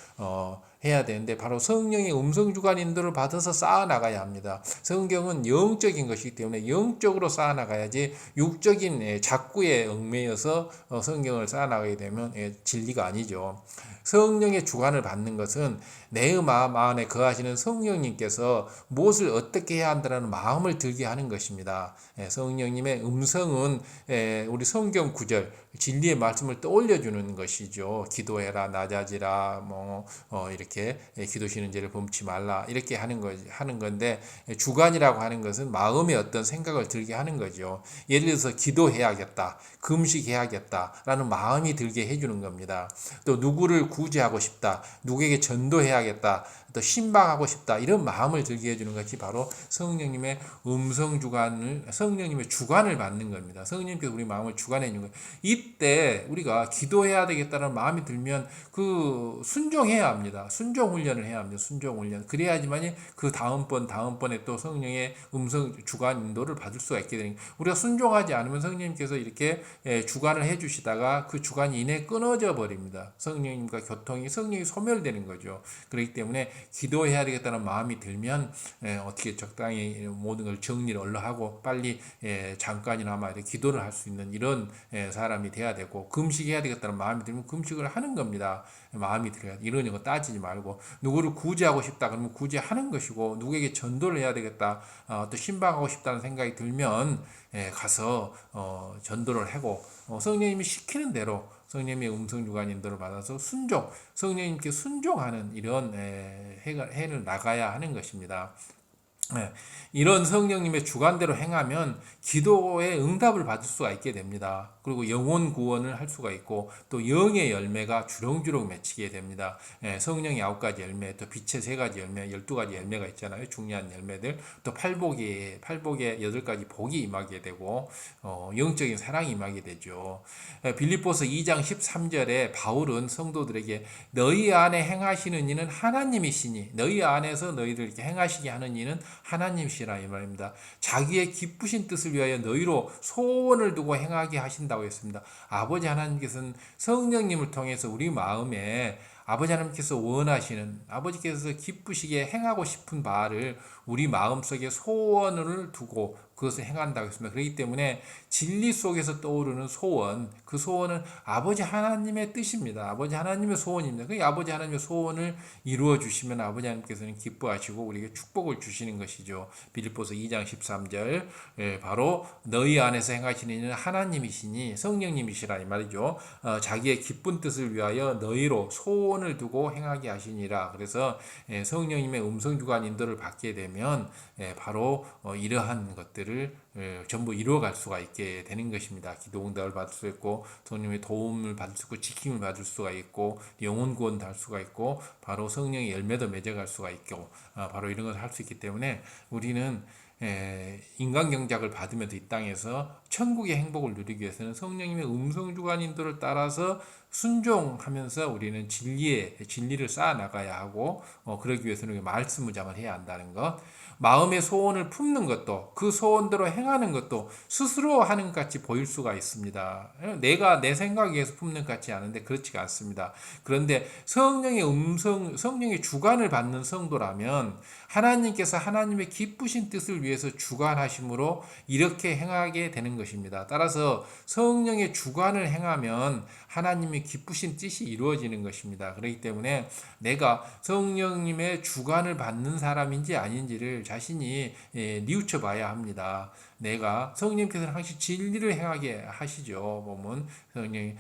해야 되는데 바로 성령의 음성 주관 인도를 받아서 쌓아나가야 합니다. 성경은 영적인 것이기 때문에 영적으로 쌓아나가야지 육적인 작구에 얽매여서 성경을 쌓아나가게 되면 진리가 아니죠. 성령의 주관을 받는 것은 내 마음 안에 거하시는 성령님께서 무엇을 어떻게 해야 한다는 마음을 들게 하는 것입니다. 성령님의 음성은 우리 성경 구절 진리의 말씀을 떠올려주는 것이죠. 기도해라, 낮아지라, 이렇게 기도시는 죄를 범치 말라 이렇게 하는 건데 주관이라고 하는 것은 마음의 어떤 생각을 들게 하는 거죠. 예를 들어서 기도해야겠다, 금식해야겠다라는 마음이 들게 해주는 겁니다. 또 누구를 구제하고 싶다, 누구에게 전도해야겠다, 또 신방하고 싶다 이런 마음을 들게 해주는 것이 바로 성령님의 성령님의 주관을 받는 겁니다. 성령님께서 우리 마음을 주관해 주는 거예요. 이때 우리가 기도해야 되겠다는 마음이 들면 그 순종해야 합니다. 순종 훈련을 해야 합니다. 순종 훈련. 그래야지만 그 다음번에 또 성령의 음성 주관 인도를 받을 수가 있게 되는 거예요. 우리가 순종하지 않으면 성령님께서 이렇게 주관을 해주시다가 그 주관이 이내 끊어져 버립니다. 성령님과 성령이 소멸되는 거죠. 그렇기 때문에 기도해야 되겠다는 마음이 들면 어떻게 적당히 모든 걸 정리를 얼른 하고 빨리 잠깐이나마 기도를 할 수 있는 이런 사람이 돼야 되고 금식해야 되겠다는 마음이 들면 금식을 하는 겁니다. 마음이 들어야 이런 거 따지지 말고 누구를 구제하고 싶다 그러면 구제하는 것이고 누구에게 전도를 해야 되겠다 또 신방하고 싶다는 생각이 들면 가서 전도를 하고 성령님이 시키는 대로 성령님의 음성 주관 인도를 받아서 성령님께 순종하는 이런 해를 나가야 하는 것입니다. 이런 성령님의 주관대로 행하면 기도에 응답을 받을 수가 있게 됩니다. 그리고 영혼 구원을 할 수가 있고 또 영의 열매가 주렁주렁 맺히게 됩니다. 성령의 9가지 열매, 또 빛의 3가지 열매, 12가지 열매가 있잖아요. 중요한 열매들. 또 팔복의 8가지 복이 임하게 되고 영적인 사랑이 임하게 되죠. 빌립보서 2장 13절에 바울은 성도들에게 너희 안에 행하시는 이는 하나님이시니 너희 안에서 너희들 이렇게 행하시게 하는 이는 하나님이시라 이 말입니다. 자기의 기쁘신 뜻을 위하여 너희로 소원을 두고 행하게 하신다고 했습니다. 아버지 하나님께서는 성령님을 통해서 우리 마음에 아버지 하나님께서 원하시는 아버지께서 기쁘시게 행하고 싶은 바를 우리 마음속에 소원을 두고 그것을 행한다고 했습니다. 그렇기 때문에 진리 속에서 떠오르는 소원, 그 소원은 아버지 하나님의 뜻입니다. 아버지 하나님의 소원입니다. 그 아버지 하나님의 소원을 이루어 주시면 아버지 하나님께서는 기뻐하시고 우리에게 축복을 주시는 것이죠. 빌립보서 2장 13절 바로 너희 안에서 행하시는 이는 하나님이시니 성령님이시라 이 말이죠. 자기의 기쁜 뜻을 위하여 너희로 소원을 두고 행하게 하시니라. 그래서 성령님의 음성 주관 인도를 받게 되면 바로 이러한 것들을 전부 이루어갈 수가 있게 되는 것입니다. 기도 응답을 받을 수 있고 성령의 도움을 받을 수 있고 지킴을 받을 수가 있고 영혼 구원도 할 수가 있고 바로 성령의 열매도 맺어갈 수가 있고 바로 이런 것을 할 수 있기 때문에 우리는 인간 경작을 받으면서 이 땅에서 천국의 행복을 누리기 위해서는 성령님의 음성 주관 인도를 따라서 순종하면서 우리는 진리를 쌓아 나가야 하고 그러기 위해서는 말씀 무장을 해야 한다는 것. 마음의 소원을 품는 것도 그 소원대로 행하는 것도 스스로 하는 것 같이 보일 수가 있습니다. 내가 내 생각에 의해서 품는 것 같지 않은데 그렇지가 않습니다. 그런데 성령의 주관을 받는 성도라면 하나님께서 하나님의 기쁘신 뜻을 위해서 주관하심으로 이렇게 행하게 되는 것입니다. 따라서 성령의 주관을 행하면 하나님의 기쁘신 뜻이 이루어지는 것입니다. 그렇기 때문에 내가 성령님의 주관을 받는 사람인지 아닌지를 자신이 뉘우쳐 봐야 합니다. 내가 성령님께서는 항상 진리를 행하게 하시죠. 보면 성령이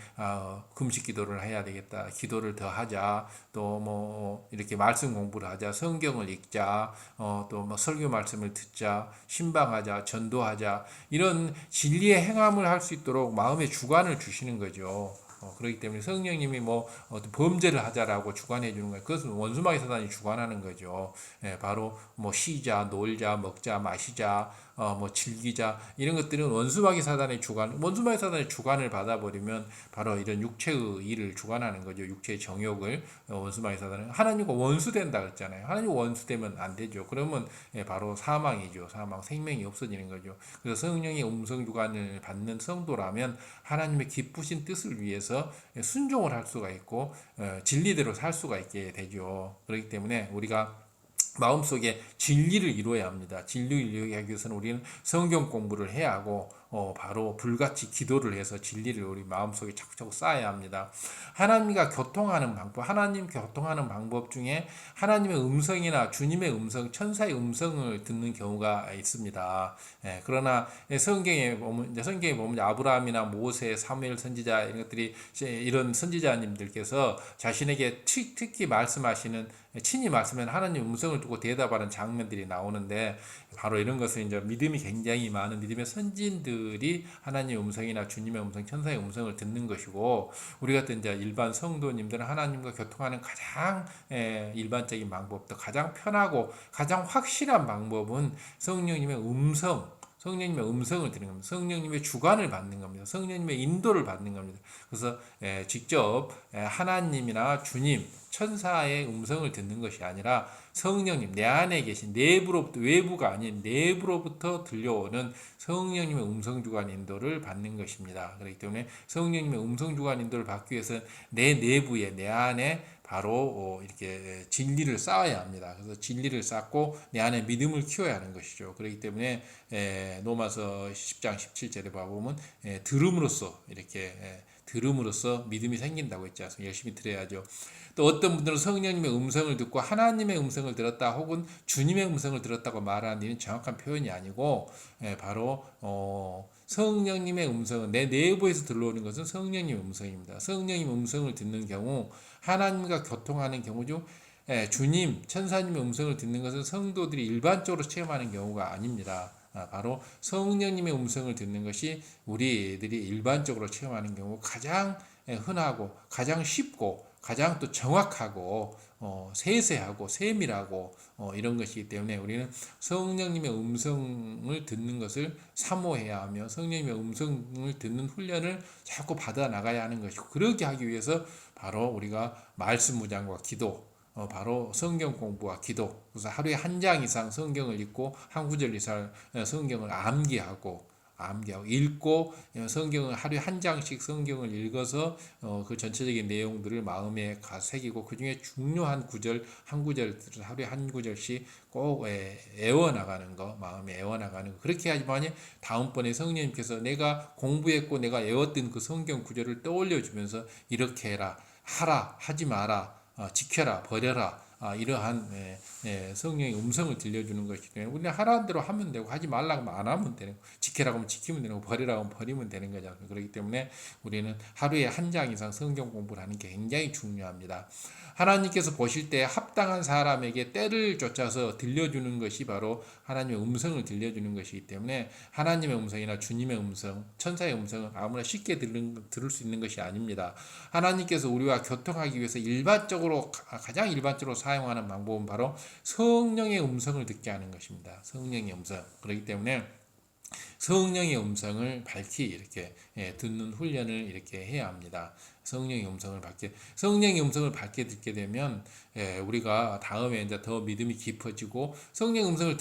금식 기도를 해야 되겠다. 기도를 더 하자. 또 뭐 이렇게 말씀 공부를 하자. 성경을 읽자. 또 뭐 설교 말씀을 듣자. 신방하자. 전도하자. 이런 진리의 행함을 할 수 있도록 마음의 주관을 주시는 거죠. 그렇기 때문에 성령님이 뭐 어떤 범죄를 하자라고 주관해 주는 거예요. 그것은 원수마귀 사단이 주관하는 거죠. 바로 뭐 쉬자, 놀자, 먹자, 마시자, 뭐 즐기자 이런 것들은 원수마귀 사단의 주관을 받아버리면 바로 이런 육체의 일을 주관하는 거죠. 육체의 정욕을 원수마귀 사단은 하나님과 원수된다 그랬잖아요. 하나님과 원수되면 안 되죠. 그러면 바로 사망이죠. 사망, 생명이 없어지는 거죠. 그래서 성령의 음성 주관을 받는 성도라면 하나님의 기쁘신 뜻을 위해서 순종을 할 수가 있고 진리대로 살 수가 있게 되죠. 그렇기 때문에 우리가 마음속에 진리를 이루어야 합니다. 진리를 이루기 위해서는 우리는 성경 공부를 해야 하고 바로 불같이 기도를 해서 진리를 우리 마음속에 자꾸자꾸 쌓아야 합니다. 하나님 교통하는 방법 중에 하나님의 음성이나 주님의 음성, 천사의 음성을 듣는 경우가 있습니다. 그러나 성경에 보면 아브라함이나 모세, 사무엘 선지자 이런 것들이 이런 선지자님들께서 자신에게 특히 친히 말씀하는 하나님 음성을 두고 대답하는 장면들이 나오는데 바로 이런 것은 이제 믿음이 굉장히 많은 믿음의 선진들이 하나님의 음성이나 주님의 음성, 천사의 음성을 듣는 것이고 우리 같은 이제 일반 성도님들은 하나님과 교통하는 가장 일반적인 방법도 가장 편하고 가장 확실한 방법은 성령님의 음성을 듣는 겁니다. 성령님의 주관을 받는 겁니다. 성령님의 인도를 받는 겁니다. 그래서 직접 하나님이나 주님, 천사의 음성을 듣는 것이 아니라 성령님, 내 안에 계신 내부로부터 외부가 아닌 내부로부터 들려오는 성령님의 음성 주관 인도를 받는 것입니다. 그렇기 때문에 성령님의 음성 주관 인도를 받기 위해서는 내 내부에 내 안에 바로 이렇게 진리를 쌓아야 합니다. 그래서 진리를 쌓고 내 안에 믿음을 키워야 하는 것이죠. 그렇기 때문에 로마서 10장 17절에 봐보면 들음으로써 믿음이 생긴다고 했지 않습니까? 열심히 들어야죠. 또 어떤 분들은 성령님의 음성을 듣고 하나님의 음성을 들었다 혹은 주님의 음성을 들었다고 말하는 일은 정확한 표현이 아니고 바로 성령님의 음성은 내 내부에서 들려오는 것은 성령님의 음성입니다. 성령님의 음성을 듣는 경우 하나님과 교통하는 경우죠. 주님, 천사님의 음성을 듣는 것은 성도들이 일반적으로 체험하는 경우가 아닙니다. 바로 성령님의 음성을 듣는 것이 우리들이 일반적으로 체험하는 경우 가장 흔하고 가장 쉽고 가장 또 정확하고 세세하고 세밀하고 이런 것이기 때문에 우리는 성령님의 음성을 듣는 것을 사모해야 하며 성령님의 음성을 듣는 훈련을 자꾸 받아 나가야 하는 것이고 그러게 하기 위해서 바로 우리가 말씀 묵상과 기도 바로 성경 공부와 기도 그래서 하루에 한 장 이상 성경을 읽고 한 구절 이상 성경을 암기하고 읽고 성경을 하루에 한 장씩 성경을 읽어서 그 전체적인 내용들을 마음에 새기고 그 중에 중요한 구절 한 구절들을 하루에 한 구절씩 꼭 애워나가는 거 마음에 애워나가는 거 그렇게 하지만이 다음번에 성령님께서 내가 공부했고 내가 애웠던 그 성경 구절을 떠올려주면서 이렇게 해라 하라 하지 마라 지켜라 버려라 이러한 성령의 음성을 들려주는 것이기 때문에 우리는 하라는 대로 하면 되고 하지 말라고 하면 안 하면 되는 거고 지키라고 하면 지키면 되는 거고 버리라고 하면 버리면 되는 거죠. 그렇기 때문에 우리는 하루에 한 장 이상 성경 공부를 하는 게 굉장히 중요합니다. 하나님께서 보실 때 합당한 사람에게 때를 쫓아서 들려주는 것이 바로 하나님의 음성을 들려주는 것이기 때문에 하나님의 음성이나 주님의 음성, 천사의 음성은 아무나 쉽게 들을 수 있는 것이 아닙니다. 하나님께서 우리와 교통하기 위해서 가장 일반적으로 사용하는 방법은 바로 성령의 음성을 듣게 하는 것입니다. 성령의 음성. 그렇기 때문에 성령의 음성을 밝히 이렇게 듣는 훈련을 이렇게 해야 합니다. 성령의 음성을 받게 듣게 되면 우리가 다음에 이제 더 믿음이 깊어지고 성령의 음성을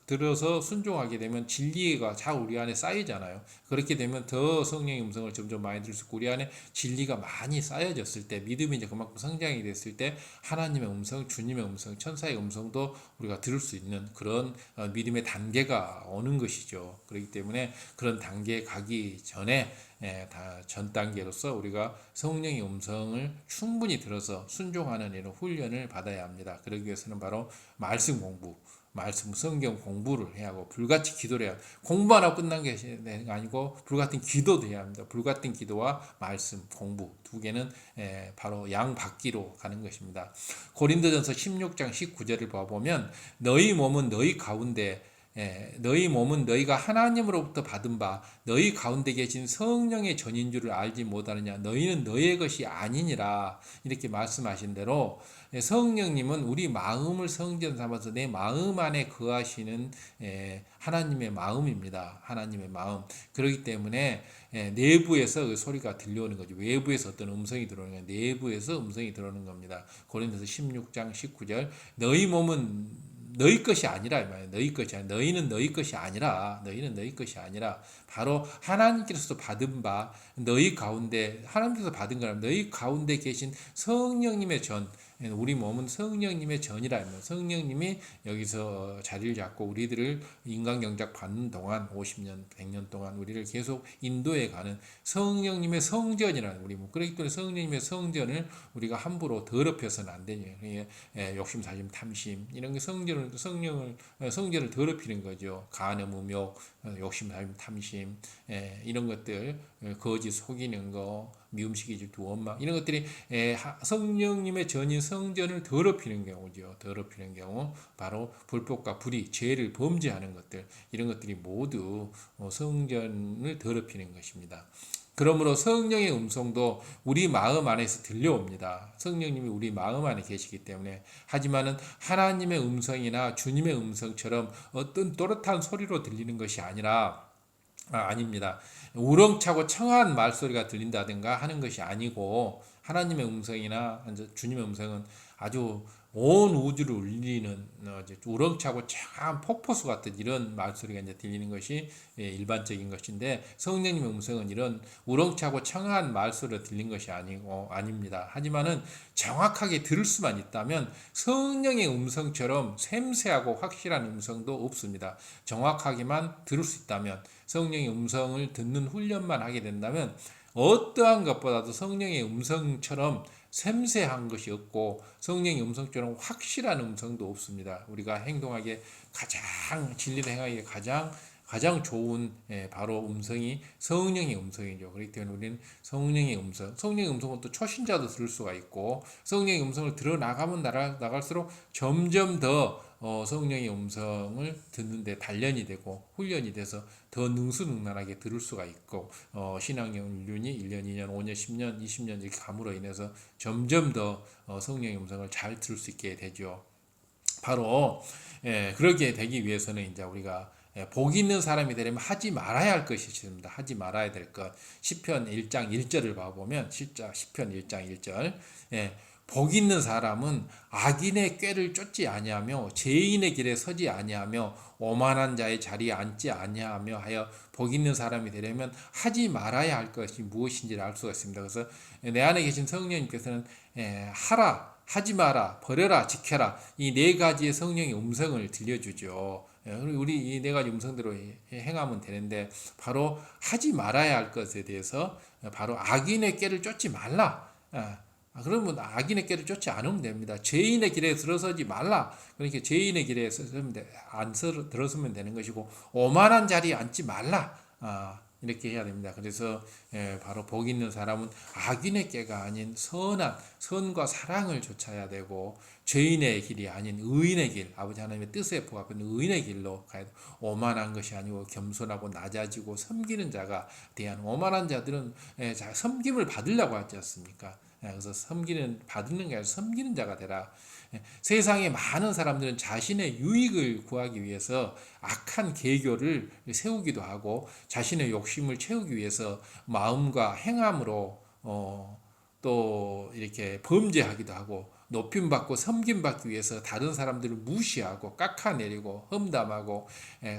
들어서 순종하게 되면 진리가 잘 우리 안에 쌓이잖아요. 그렇게 되면 더 성령의 음성을 점점 많이 들을 수 있고 우리 안에 진리가 많이 쌓여졌을 때 믿음이 이제 그만큼 성장이 됐을 때 하나님의 음성, 주님의 음성, 천사의 음성도 우리가 들을 수 있는 그런 믿음의 단계가 오는 것이죠. 그렇기 때문에 그런 단계에 가기 전에 다 전 단계로서 우리가 성령의 음성을 충분히 들어서 순종하는 이런 훈련을 받아야 합니다. 그러기 위해서는 바로 말씀 공부, 말씀 성경 공부를 해야 하고 불같이 기도를 해야 합니다. 공부 하나 끝난 게 아니고 불같은 기도도 해야 합니다. 불같은 기도와 말씀 공부 두 개는 바로 양받기로 가는 것입니다. 고린도전서 16장 19절을 봐보면 너희 몸은 너희 가운데 너희 몸은 너희가 하나님으로부터 받은 바 너희 가운데 계신 성령의 전인 줄을 알지 못하느냐 너희는 너희의 것이 아니니라 이렇게 말씀하신 대로 성령님은 우리 마음을 성전 삼아서 내 마음 안에 거하시는 하나님의 마음입니다. 하나님의 마음. 그렇기 때문에 내부에서 그 소리가 들려오는 거죠. 외부에서 어떤 음성이 들어오는 거예요. 내부에서 음성이 들어오는 겁니다. 고린도서 16장 19절 너희 몸은 너희 것이 아니라 이 말이에요. 너희 것이 아니라 너희는 너희 것이 아니라 너희는 너희 것이 아니라 바로 하나님께서 받은 바 너희 가운데 하나님께서 받은 거라면 너희 가운데 계신 성령님의 전 우리 몸은 성령님의 전이라면 성령님이 여기서 자리를 잡고 우리들을 인간경작 받는 동안 50년, 100년 동안 우리를 계속 인도해 가는 성령님의 성전이라는 우리 몸. 그렇기 때문에 성령님의 성전을 우리가 함부로 더럽혀서는 안 되죠. 욕심, 사심, 탐심 이런 게 성전을 더럽히는 거죠. 간음, 음욕, 욕심, 사심, 탐심 이런 것들 거짓 속이는 거 미움시기 질투 원망 이런 것들이 성령님의 전인 성전을 더럽히는 경우죠. 더럽히는 경우 바로 불법과 불의 죄를 범죄하는 것들 이런 것들이 모두 성전을 더럽히는 것입니다. 그러므로 성령의 음성도 우리 마음 안에서 들려옵니다. 성령님이 우리 마음 안에 계시기 때문에 하지만은 하나님의 음성이나 주님의 음성처럼 어떤 또렷한 소리로 들리는 것이 아닙니다. 우렁차고 청아한 말소리가 들린다든가 하는 것이 아니고 하나님의 음성이나 주님의 음성은 아주 온 우주를 울리는 우렁차고 청아한 폭포수 같은 이런 말소리가 이제 들리는 것이 일반적인 것인데 성령님의 음성은 이런 우렁차고 청아한 말소리가 들린 것이 아닙니다. 하지만은 정확하게 들을 수만 있다면 성령의 음성처럼 샘세하고 확실한 음성도 없습니다. 정확하게만 들을 수 있다면 성령의 음성을 듣는 훈련만 하게 된다면 어떠한 것보다도 성령의 음성처럼 샘세한 것이 없고 성령의 음성처럼 확실한 음성도 없습니다. 우리가 행동하기에 가장 진리를 행하기에 가장 좋은 바로 음성이 성령의 음성이죠. 그렇기 때문에 우리는 성령의 음성은 또 초신자도 들을 수가 있고 성령의 음성을 들어 나가면 나갈수록 점점 더 성령의 음성을 듣는데 단련이 되고 훈련이 돼서 더 능수능란하게 들을 수가 있고 신앙연륜이 1년, 2년, 5년, 10년, 20년 이렇게 감으로 인해서 점점 더 성령의 음성을 잘 들을 수 있게 되죠. 바로 그러게 되기 위해서는 이제 우리가 복 있는 사람이 되려면 하지 말아야 할 것이 있습니다. 하지 말아야 될 것. 시편 1장 1절을 봐보면 시편 1장 1절 복 있는 사람은 악인의 꾀를 쫓지 아니하며 죄인의 길에 서지 아니하며 오만한 자의 자리에 앉지 아니하며 하여 복 있는 사람이 되려면 하지 말아야 할 것이 무엇인지를 알 수가 있습니다. 그래서 내 안에 계신 성령님께서는 하라, 하지 마라, 버려라, 지켜라 이 네 가지의 성령의 음성을 들려주죠. 우리 이 네 가지 음성대로 행하면 되는데 바로 하지 말아야 할 것에 대해서 바로 악인의 꾀를 쫓지 말라. 그러면 악인의 꾀를 쫓지 않으면 됩니다. 죄인의 길에 들어서지 말라. 그러니까 죄인의 길에 들어서면 되는 것이고 오만한 자리에 앉지 말라. 이렇게 해야 됩니다. 그래서 바로 복 있는 사람은 악인의 꾀가 아닌 선과 사랑을 쫓아야 되고 죄인의 길이 아닌 의인의 길, 아버지 하나님의 뜻에 부합하는 의인의 길로 가야 돼. 오만한 것이 아니고 겸손하고 낮아지고 섬기는 자가 대한 오만한 자들은 섬김을 받으려고 하지 않습니까? 그래서 받는 게 아니라 섬기는 자가 되라. 세상에 많은 사람들은 자신의 유익을 구하기 위해서 악한 계교를 세우기도 하고 자신의 욕심을 채우기 위해서 마음과 행함으로 또 이렇게 범죄하기도 하고 높임받고 섬김받기 위해서 다른 사람들을 무시하고 깎아내리고 험담하고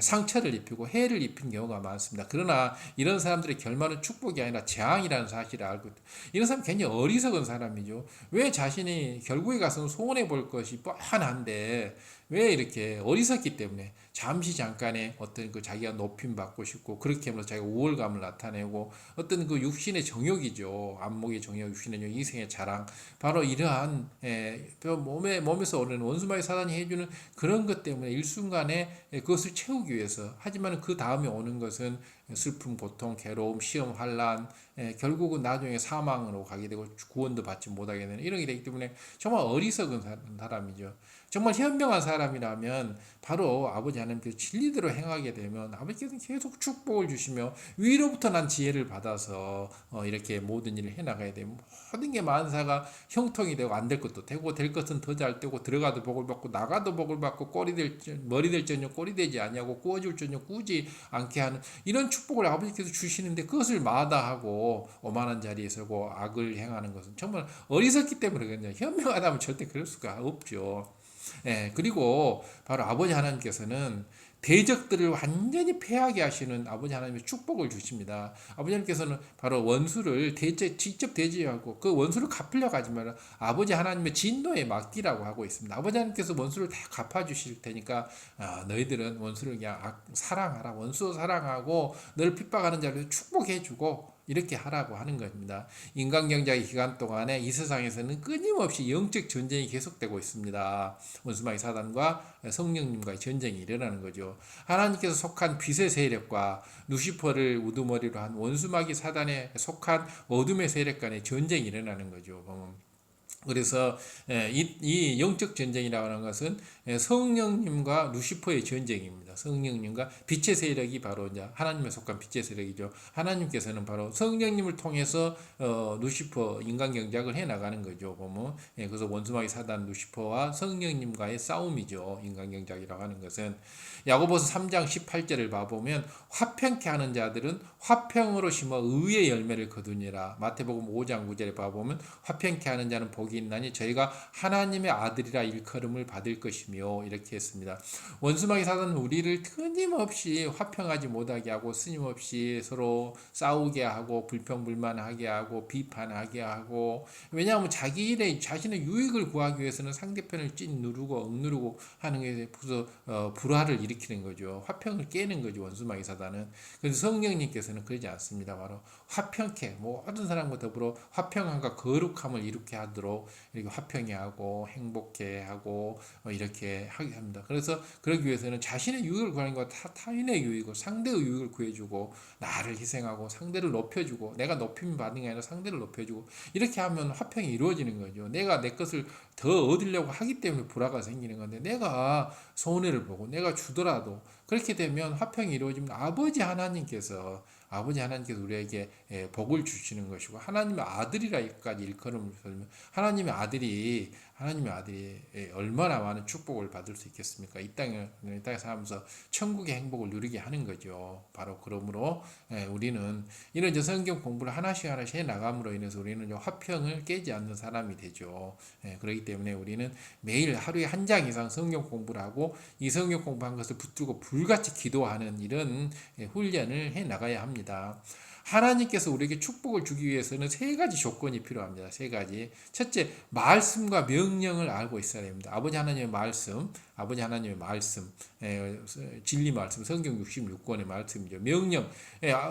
상처를 입히고 해를 입힌 경우가 많습니다. 그러나 이런 사람들의 결말은 축복이 아니라 재앙이라는 사실을 알고 있다. 이런 사람 굉장히 어리석은 사람이죠. 왜 자신이 결국에 가서는 손해 볼 것이 뻔한데 왜 이렇게 어리석기 때문에 잠깐의 어떤 그 자기가 높임 받고 싶고 그렇게 하면서 자기가 우월감을 나타내고 어떤 그 육신의 정욕이죠. 안목의 정욕, 육신의 정욕, 이생의 자랑. 바로 이러한 몸에서 오는 원수마귀 사단이 해주는 그런 것 때문에 일순간에 그것을 채우기 위해서 하지만 그 다음에 오는 것은 슬픔, 고통, 괴로움, 시험, 환란, 결국은 나중에 사망으로 가게 되고 구원도 받지 못하게 되는 이런 게 되기 때문에 정말 어리석은 사람이죠. 정말 현명한 사람이라면 바로 아버지 하나님께서 진리대로 행하게 되면 아버지께서 계속 축복을 주시며 위로부터 난 지혜를 받아서 이렇게 모든 일을 해나가야 되면 모든 게 만사가 형통이 되고 안 될 것도 되고 될 것은 더 잘 되고 들어가도 복을 받고 나가도 복을 받고 머리 될 전혀 꼴이 되지 아니하고 구워줄 전혀 구우지 않게 하는 이런 축복을 아버지께서 주시는데 그것을 마다하고 오만한 자리에 서고 악을 행하는 것은 정말 어리석기 때문에 그냥 현명하다면 절대 그럴 수가 없죠. 그리고 바로 아버지 하나님께서는 대적들을 완전히 패하게 하시는 아버지 하나님의 축복을 주십니다. 아버지 하나님께서는 바로 원수를 직접 대적하고 그 원수를 갚으려고 하지 말라 아버지 하나님의 진노에 맡기라고 하고 있습니다. 아버지 하나님께서 원수를 다 갚아주실 테니까 너희들은 원수를 그냥 사랑하라. 원수 사랑하고 너를 핍박하는 자를 축복해주고 이렇게 하라고 하는 겁니다. 인간경작의 기간 동안에 이 세상에서는 끊임없이 영적 전쟁이 계속되고 있습니다. 원수마귀 사단과 성령님과의 전쟁이 일어나는 거죠. 하나님께서 속한 빛의 세력과 루시퍼를 우두머리로 한 원수마귀 사단에 속한 어둠의 세력 간의 전쟁이 일어나는 거죠. 그래서 이 영적 전쟁이라고 하는 것은 성령님과 루시퍼의 전쟁입니다. 성령님과 빛의 세력이 바로 이제 하나님에 속한 빛의 세력이죠. 하나님께서는 바로 성령님을 통해서 루시퍼 인간 경작을 해 나가는 거죠. 보면 그래서 원수마귀 사단 루시퍼와 성령님과의 싸움이죠. 인간 경작이라고 하는 것은 야고보서 3장 18절을 봐보면 화평케 하는 자들은 화평으로 심어 의의 열매를 거두니라. 마태복음 5장 9절에 봐보면 화평케 하는 자는 복이 있나니 저희가 하나님의 아들이라 일컬음을 받을 것이며 이렇게 했습니다. 원수마귀 사단은 우리를 끊임없이 화평하지 못하게 하고 스님없이 서로 싸우게 하고 불평불만하게 하고 비판하게 하고 왜냐하면 자신의 유익을 구하기 위해서는 상대편을 찐 누르고 억누르고 하는 것에 불화를 일으키는 거죠. 화평을 깨는 거죠. 원수마귀 사단은. 그래서 성령님께서는 그러지 않습니다. 바로 화평케 모든 사람과 더불어 화평함과 거룩함을 이루게 하도록 이렇게 화평해 하고 행복해 하고 이렇게 하게 합니다. 그래서 그러기 위해서는 자신의 유익을 구하는 것과 타인의 유익을 상대의 유익을 구해주고 나를 희생하고 상대를 높여주고 내가 높임 받는 게 아니라 상대를 높여주고 이렇게 하면 화평이 이루어지는 거죠. 내가 내 것을 더 얻으려고 하기 때문에 불화가 생기는 건데 내가 손해를 보고 내가 주더라도 그렇게 되면 화평이 이루어지면 아버지 하나님께서 우리에게 복을 주시는 것이고 하나님의 아들이라까지 일컬음을 설명. 하나님의 아들이 얼마나 많은 축복을 받을 수 있겠습니까? 이 땅에 살면서 천국의 행복을 누리게 하는 거죠. 바로 그러므로 우리는 이런 성경 공부를 하나씩 해 나감으로 인해서 우리는 화평을 깨지 않는 사람이 되죠. 그렇기 때문에 우리는 매일 하루에 한 장 이상 성경 공부를 하고 이 성경 공부한 것을 붙들고 불같이 기도하는 이런 훈련을 해 나가야 합니다. 하나님께서 우리에게 축복을 주기 위해서는 세 가지 조건이 필요합니다. 세 가지. 첫째, 말씀과 명령을 알고 있어야 됩니다. 아버지 하나님의 말씀, 진리 말씀, 성경 66권의 말씀이죠. 명령,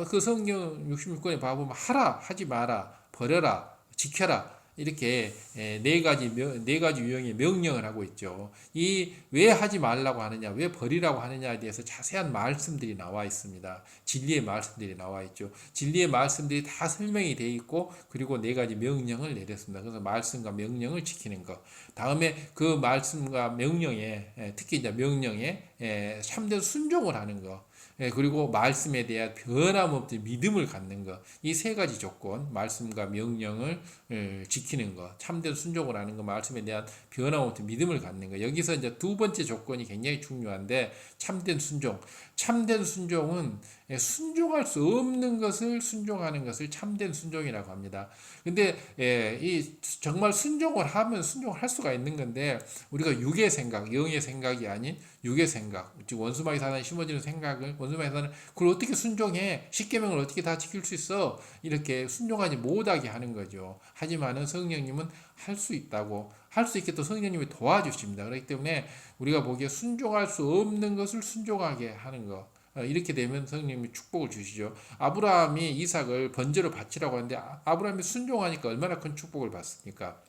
그 성경 66권에 봐보면 하라, 하지 마라, 버려라, 지켜라. 이렇게 네 가지 유형의 명령을 하고 있죠. 이 왜 하지 말라고 하느냐, 왜 버리라고 하느냐에 대해서 자세한 말씀들이 나와 있습니다. 진리의 말씀들이 나와 있죠. 진리의 말씀들이 다 설명이 되어 있고 그리고 네 가지 명령을 내렸습니다. 그래서 말씀과 명령을 지키는 것. 다음에 그 말씀과 명령에 특히 이제 명령에 참된 순종을 하는 거. 그리고 말씀에 대한 변함없는 믿음을 갖는 것. 이 세 가지 조건, 말씀과 명령을 지키는 것, 참된 순종을 하는 것, 말씀에 대한 변함없는 믿음을 갖는 것. 여기서 이제 두 번째 조건이 굉장히 중요한데, 참된 순종. 참된 순종은 순종할 수 없는 것을 순종하는 것을 참된 순종이라고 합니다. 근데 이 정말 순종을 하면 순종할 수가 있는 건데, 우리가 육의 생각, 영의 생각이 아닌 육의 생각, 즉 원수마귀 사단이 심어지는 생각을, 원수마귀 사단은 그걸 어떻게 순종해? 십계명을 어떻게 다 지킬 수 있어? 이렇게 순종하지 못하게 하는 거죠. 하지만은 성령님은 할 수 있다고, 할 수 있게 또 성령님이 도와주십니다. 그렇기 때문에 우리가 보기에 순종할 수 없는 것을 순종하게 하는 것. 이렇게 되면 성령님이 축복을 주시죠. 아브라함이 이삭을 번제로 바치라고 하는데, 아브라함이 순종하니까 얼마나 큰 축복을 받습니까?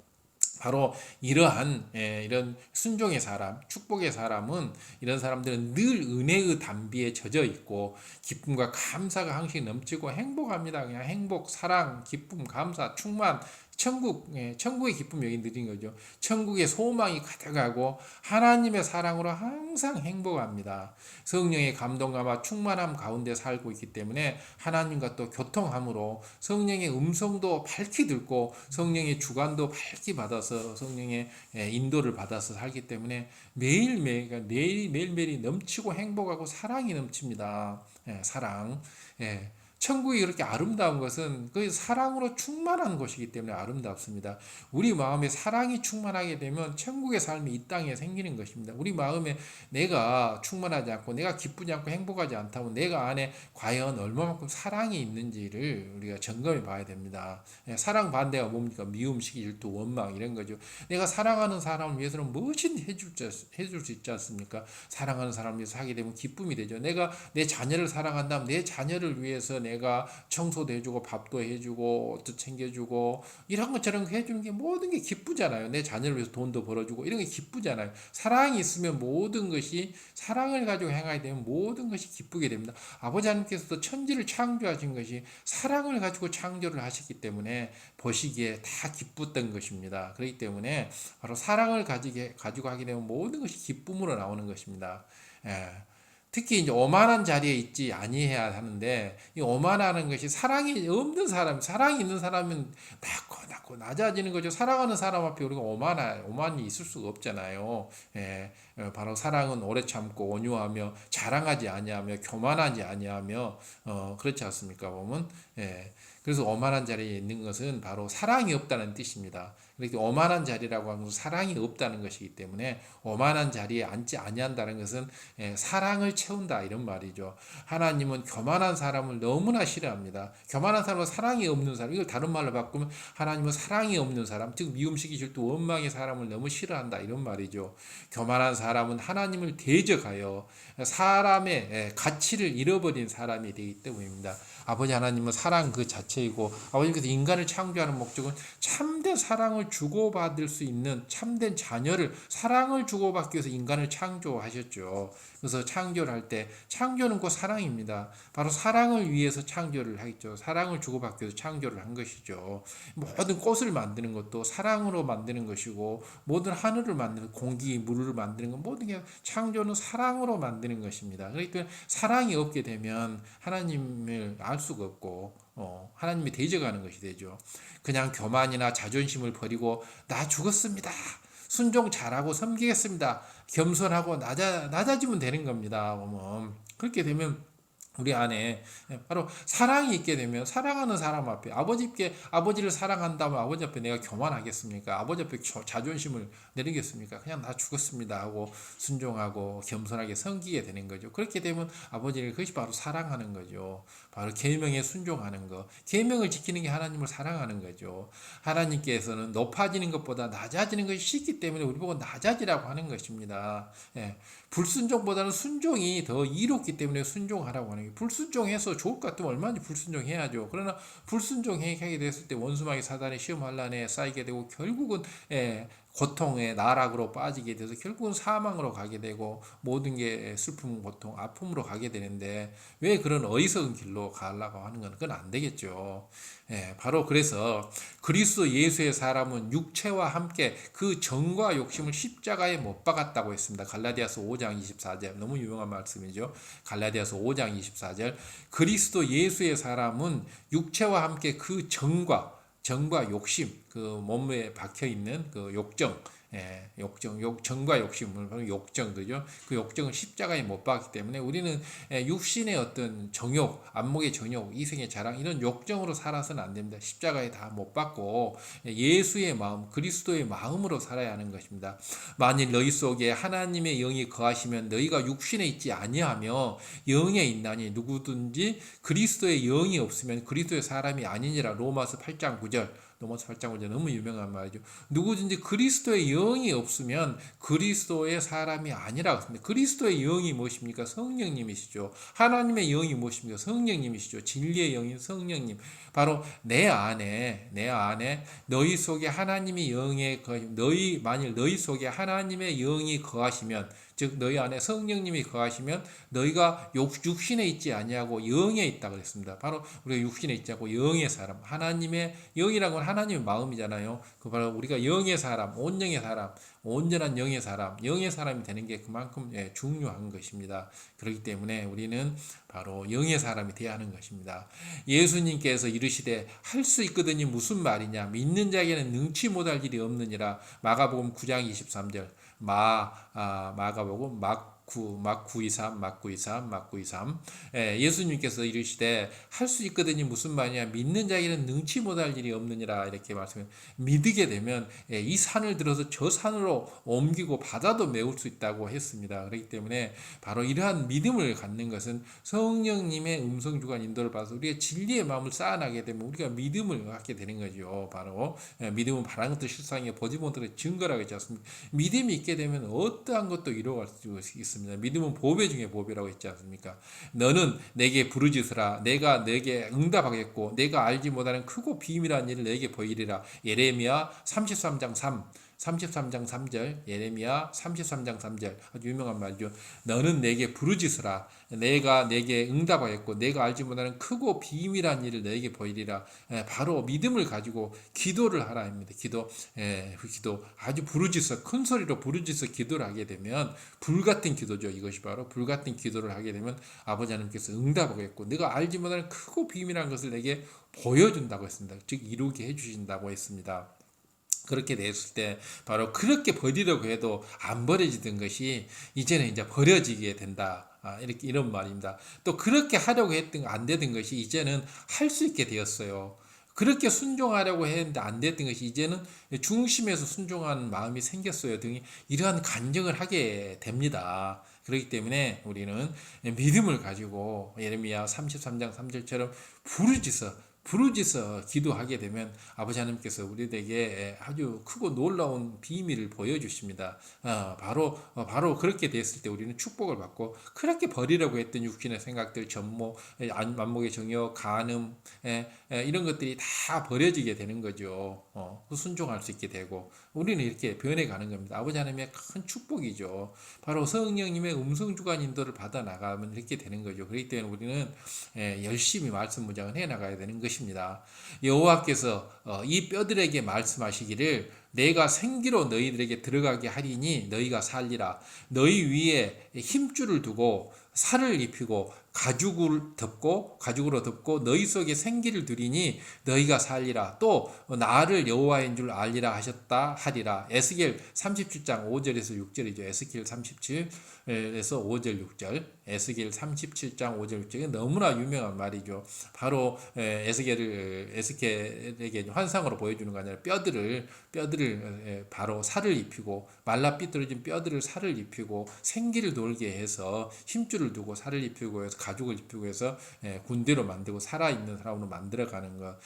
바로 이러한 이런 순종의 사람, 축복의 사람은, 이런 사람들은 늘 은혜의 담비에 젖어 있고 기쁨과 감사가 항상 넘치고 행복합니다. 그냥 행복, 사랑, 기쁨, 감사, 충만, 천국의 기쁨 여기 느린 거죠. 천국의 소망이 가득하고 하나님의 사랑으로 항상 행복합니다. 성령의 감동과 충만함 가운데 살고 있기 때문에 하나님과 또 교통함으로 성령의 음성도 밝히 듣고 성령의 주관도 밝히 받아서 성령의 인도를 받아서 살기 때문에 매일매일이 넘치고 행복하고 사랑이 넘칩니다. 사랑. 천국이 그렇게 아름다운 것은 그 사랑으로 충만한 것이기 때문에 아름답습니다. 우리 마음에 사랑이 충만하게 되면 천국의 삶이 이 땅에 생기는 것입니다. 우리 마음에 내가 충만하지 않고 내가 기쁘지 않고 행복하지 않다면 내가 안에 과연 얼마만큼 사랑이 있는지를 우리가 점검해 봐야 됩니다. 사랑 반대가 뭡니까? 미움, 시기, 질투, 원망 이런 거죠. 내가 사랑하는 사람을 위해서는 무엇이든 해줄 수 있지 않습니까? 사랑하는 사람을 위해서 하게 되면 기쁨이 되죠. 내가 내 자녀를 사랑한다면 내 자녀를 위해서 내가 청소도 해주고 밥도 해주고 옷도 챙겨주고 이런 것처럼 해주는 게 모든 게 기쁘잖아요. 내 자녀를 위해서 돈도 벌어주고 이런 게 기쁘잖아요. 사랑이 있으면 모든 것이, 사랑을 가지고 행하게 되면 모든 것이 기쁘게 됩니다. 아버지 하나님께서도 천지를 창조하신 것이 사랑을 가지고 창조를 하셨기 때문에 보시기에 다 기뻤던 것입니다. 그렇기 때문에 바로 사랑을 가지고 하게 되면 모든 것이 기쁨으로 나오는 것입니다. 특히 이제 오만한 자리에 있지 아니해야 하는데, 이 오만하는 것이 사랑이 없는 사람, 사랑이 있는 사람은 낮고 낮아지는 거죠. 사랑하는 사람 앞에 우리가 오만이 있을 수가 없잖아요. 바로 사랑은 오래 참고 온유하며 자랑하지 아니하며 교만하지 아니하며 그렇지 않습니까? 보면 그래서 오만한 자리에 있는 것은 바로 사랑이 없다는 뜻입니다. 그렇게 오만한 자리라고 하는 것은 사랑이 없다는 것이기 때문에 오만한 자리에 앉지 아니한다는 것은 사랑을 채운다 이런 말이죠. 하나님은 교만한 사람을 너무나 싫어합니다. 교만한 사람은 사랑이 없는 사람, 이걸 다른 말로 바꾸면 하나님은 사랑이 없는 사람, 즉 미움, 시기, 질투, 원망의 사람을 너무 싫어한다 이런 말이죠. 교만한 사람은 하나님을 대적하여 사람의 가치를 잃어버린 사람이 되기 때문입니다. 아버지 하나님은 사랑 그 자체이고, 아버지께서 인간을 창조하는 목적은 참된 사랑을 주고받을 수 있는 참된 자녀를, 사랑을 주고받기 위해서 인간을 창조하셨죠. 그래서 창조를 할 때, 창조는 곧 사랑입니다. 바로 사랑을 위해서 창조를 하겠죠. 사랑을 주고받기 위해서 창조를 한 것이죠. 모든 꽃을 만드는 것도 사랑으로 만드는 것이고, 모든 하늘을 만드는, 공기, 물을 만드는 것, 모든 게 창조는 사랑으로 만드는 것입니다. 그러니까 사랑이 없게 되면 하나님을 알 수가 없고 하나님이 대적하는 것이 되죠. 그냥 교만이나 자존심을 버리고 나 죽었습니다, 순종 잘하고 섬기겠습니다, 겸손하고 낮아지면 되는 겁니다. 그렇게 되면 우리 안에 바로 사랑이 있게 되면, 사랑하는 사람 앞에, 아버지를 사랑한다면 아버지 앞에 내가 교만하겠습니까? 아버지 앞에 자존심을 내리겠습니까? 그냥 나 죽었습니다 하고 순종하고 겸손하게 섬기게 되는 거죠. 그렇게 되면 아버지를, 그것이 바로 사랑하는 거죠. 바로 계명에 순종하는 거, 계명을 지키는 게 하나님을 사랑하는 거죠. 하나님께서는 높아지는 것보다 낮아지는 것이 쉽기 때문에 우리 보고 낮아지라고 하는 것입니다. 불순종보다는 순종이 더 이롭기 때문에 순종하라고 하는 거예요. 불순종해서 좋을 것 같으면 얼마든지 불순종해야죠. 그러나 불순종하게 됐을 때 원수마귀 사단의 시험 환란에 쌓이게 되고 결국은 고통의 나락으로 빠지게 돼서 결국은 사망으로 가게 되고 모든 게 슬픔, 고통, 아픔으로 가게 되는데 왜 그런 어리석은 길로 가려고 하는 건 그건 안 되겠죠. 예, 바로 그래서 그리스도 예수의 사람은 육체와 함께 그 정과 욕심을 십자가에 못 박았다고 했습니다. 갈라디아서 5장 24절 너무 유명한 말씀이죠. 갈라디아서 5장 24절 그리스도 예수의 사람은 육체와 함께 그 정과 욕심, 그 몸에 박혀 있는 그 욕정, 정과 욕심을 욕정 그죠? 그 욕정을 십자가에 못 박기 때문에 우리는 육신의 어떤 정욕, 안목의 정욕, 이생의 자랑 이런 욕정으로 살아서는 안 됩니다. 십자가에 다 못 박고 예수의 마음, 그리스도의 마음으로 살아야 하는 것입니다. 만일 너희 속에 하나님의 영이 거하시면 너희가 육신에 있지 아니하며 영에 있나니 누구든지 그리스도의 영이 없으면 그리스도의 사람이 아니니라. 로마서 8장 9절. 로마서 8장 9절 너무 유명한 말이죠. 누구든지 그리스도의 영이 없으면 그리스도의 사람이 아니라고 했습니다. 그리스도의 영이 무엇입니까? 성령님이시죠. 하나님의 영이 무엇입니까? 성령님이시죠. 진리의 영인 성령님. 바로 내 안에 너희 속에 하나님의 영에 만일 너희 속에 하나님의 영이 거하시면 즉 너희 안에 성령님이 거하시면 너희가 육신에 있지 아니하고 영에 있다 그랬습니다. 바로 우리가 육신에 있지 않고 영의 사람, 하나님의 영이라는 건 하나님의 마음이잖아요. 그 바로 우리가 영의 사람, 온영의 사람, 온전한 영의 사람, 영의 사람이 되는 게 그만큼 중요한 것입니다. 그렇기 때문에 우리는 바로 영의 사람이 되어야 하는 것입니다. 예수님께서 이르시되 할 수 있거든요. 무슨 말이냐? 믿는 자에게는 능치 못할 일이 없느니라. 마가복음 9장 23절. 마가복음 막 923 예수님께서 이르시되 할 수 있거든요. 무슨 말이냐? 믿는 자에게는 능치 못할 일이 없느니라. 이렇게 말씀해. 믿게 되면 이 산을 들어서 저 산으로 옮기고 바다도 메울 수 있다고 했습니다. 그렇기 때문에 바로 이러한 믿음을 갖는 것은 성령님의 음성 주관 인도를 받아서 우리가 진리의 마음을 쌓아나게 되면 우리가 믿음을 갖게 되는 거죠. 바로 믿음은 바라는 것도 실상에 보지 못하는 증거라고 했지 않습니까? 믿음이 있게 되면 어떠한 것도 이루어갈 수 있습니다. 믿음은 보배 중에 보배라고 했지 않습니까? 너는 내게 부르짖으라. 내가 내게 응답하겠고 내가 알지 못하는 크고 비밀한 일을 내게 보이리라. 예레미야 33장 3절 예레미야 33장 3절 아주 유명한 말이죠. 너는 내게 부르짖으라. 내가 내게 응답하겠고 내가 알지 못하는 크고 비밀한 일을 내게 보이리라. 바로 믿음을 가지고 기도를 하라 합니다. 기도 아주 부르짖어 큰 소리로 부르짖어 기도를 하게 되면 불같은 기도죠. 이것이 바로 불같은 기도를 하게 되면 아버지 하나님께서 응답하겠고 내가 알지 못하는 크고 비밀한 것을 내게 보여준다고 했습니다. 즉 이루게 해주신다고 했습니다. 그렇게 됐을 때 바로 그렇게 버리려고 해도 안 버려지던 것이 이제는 이제 버려지게 된다. 이렇게 이런 말입니다. 또 그렇게 하려고 했던 안 되던 것이 이제는 할 수 있게 되었어요. 그렇게 순종하려고 했는데 안 됐던 것이 이제는 중심에서 순종하는 마음이 생겼어요. 등이 이러한 간증을 하게 됩니다. 그렇기 때문에 우리는 믿음을 가지고 예레미야 33장 3절처럼 부르짖어 기도하게 되면 아버지 하나님께서 우리에게 아주 크고 놀라운 비밀을 보여주십니다. 바로 그렇게 됐을 때 우리는 축복을 받고 그렇게 버리려고 했던 육신의 생각들, 전모, 안목의 정욕, 간음 이런 것들이 다 버려지게 되는 거죠. 순종할 수 있게 되고 우리는 이렇게 변해가는 겁니다. 아버지 하나님의 큰 축복이죠. 바로 성령님의 음성 주관 인도를 받아 나가면 이렇게 되는 거죠. 그렇기 때문에 우리는 열심히 말씀 무장을 해 나가야 되는 것입니다. 여호와께서 이 뼈들에게 말씀하시기를 내가 생기로 너희들에게 들어가게 하리니 너희가 살리라. 너희 위에 힘줄을 두고 살을 입히고 가죽으로 덮고 너희 속에 생기를 두리니 너희가 살리라. 또 나를 여호와인 줄 알리라 하리라. 에스겔 37장 5절에서 6절이죠. 에스겔 37에서 5절 6절. 에스겔 37장 5절 6절이 너무나 유명한 말이죠. 바로 에스겔에게 환상으로 보여주는 거 아니라 뼈들을 바로 살을 입히고 말라 삐뚤어진 뼈들을 살을 입히고 생기를 돌게 해서 힘줄을 두고 살을 입히고 해서 가죽을 입히고 해서 군대로 만들고 살아있는 사람으로 만들어가는 것.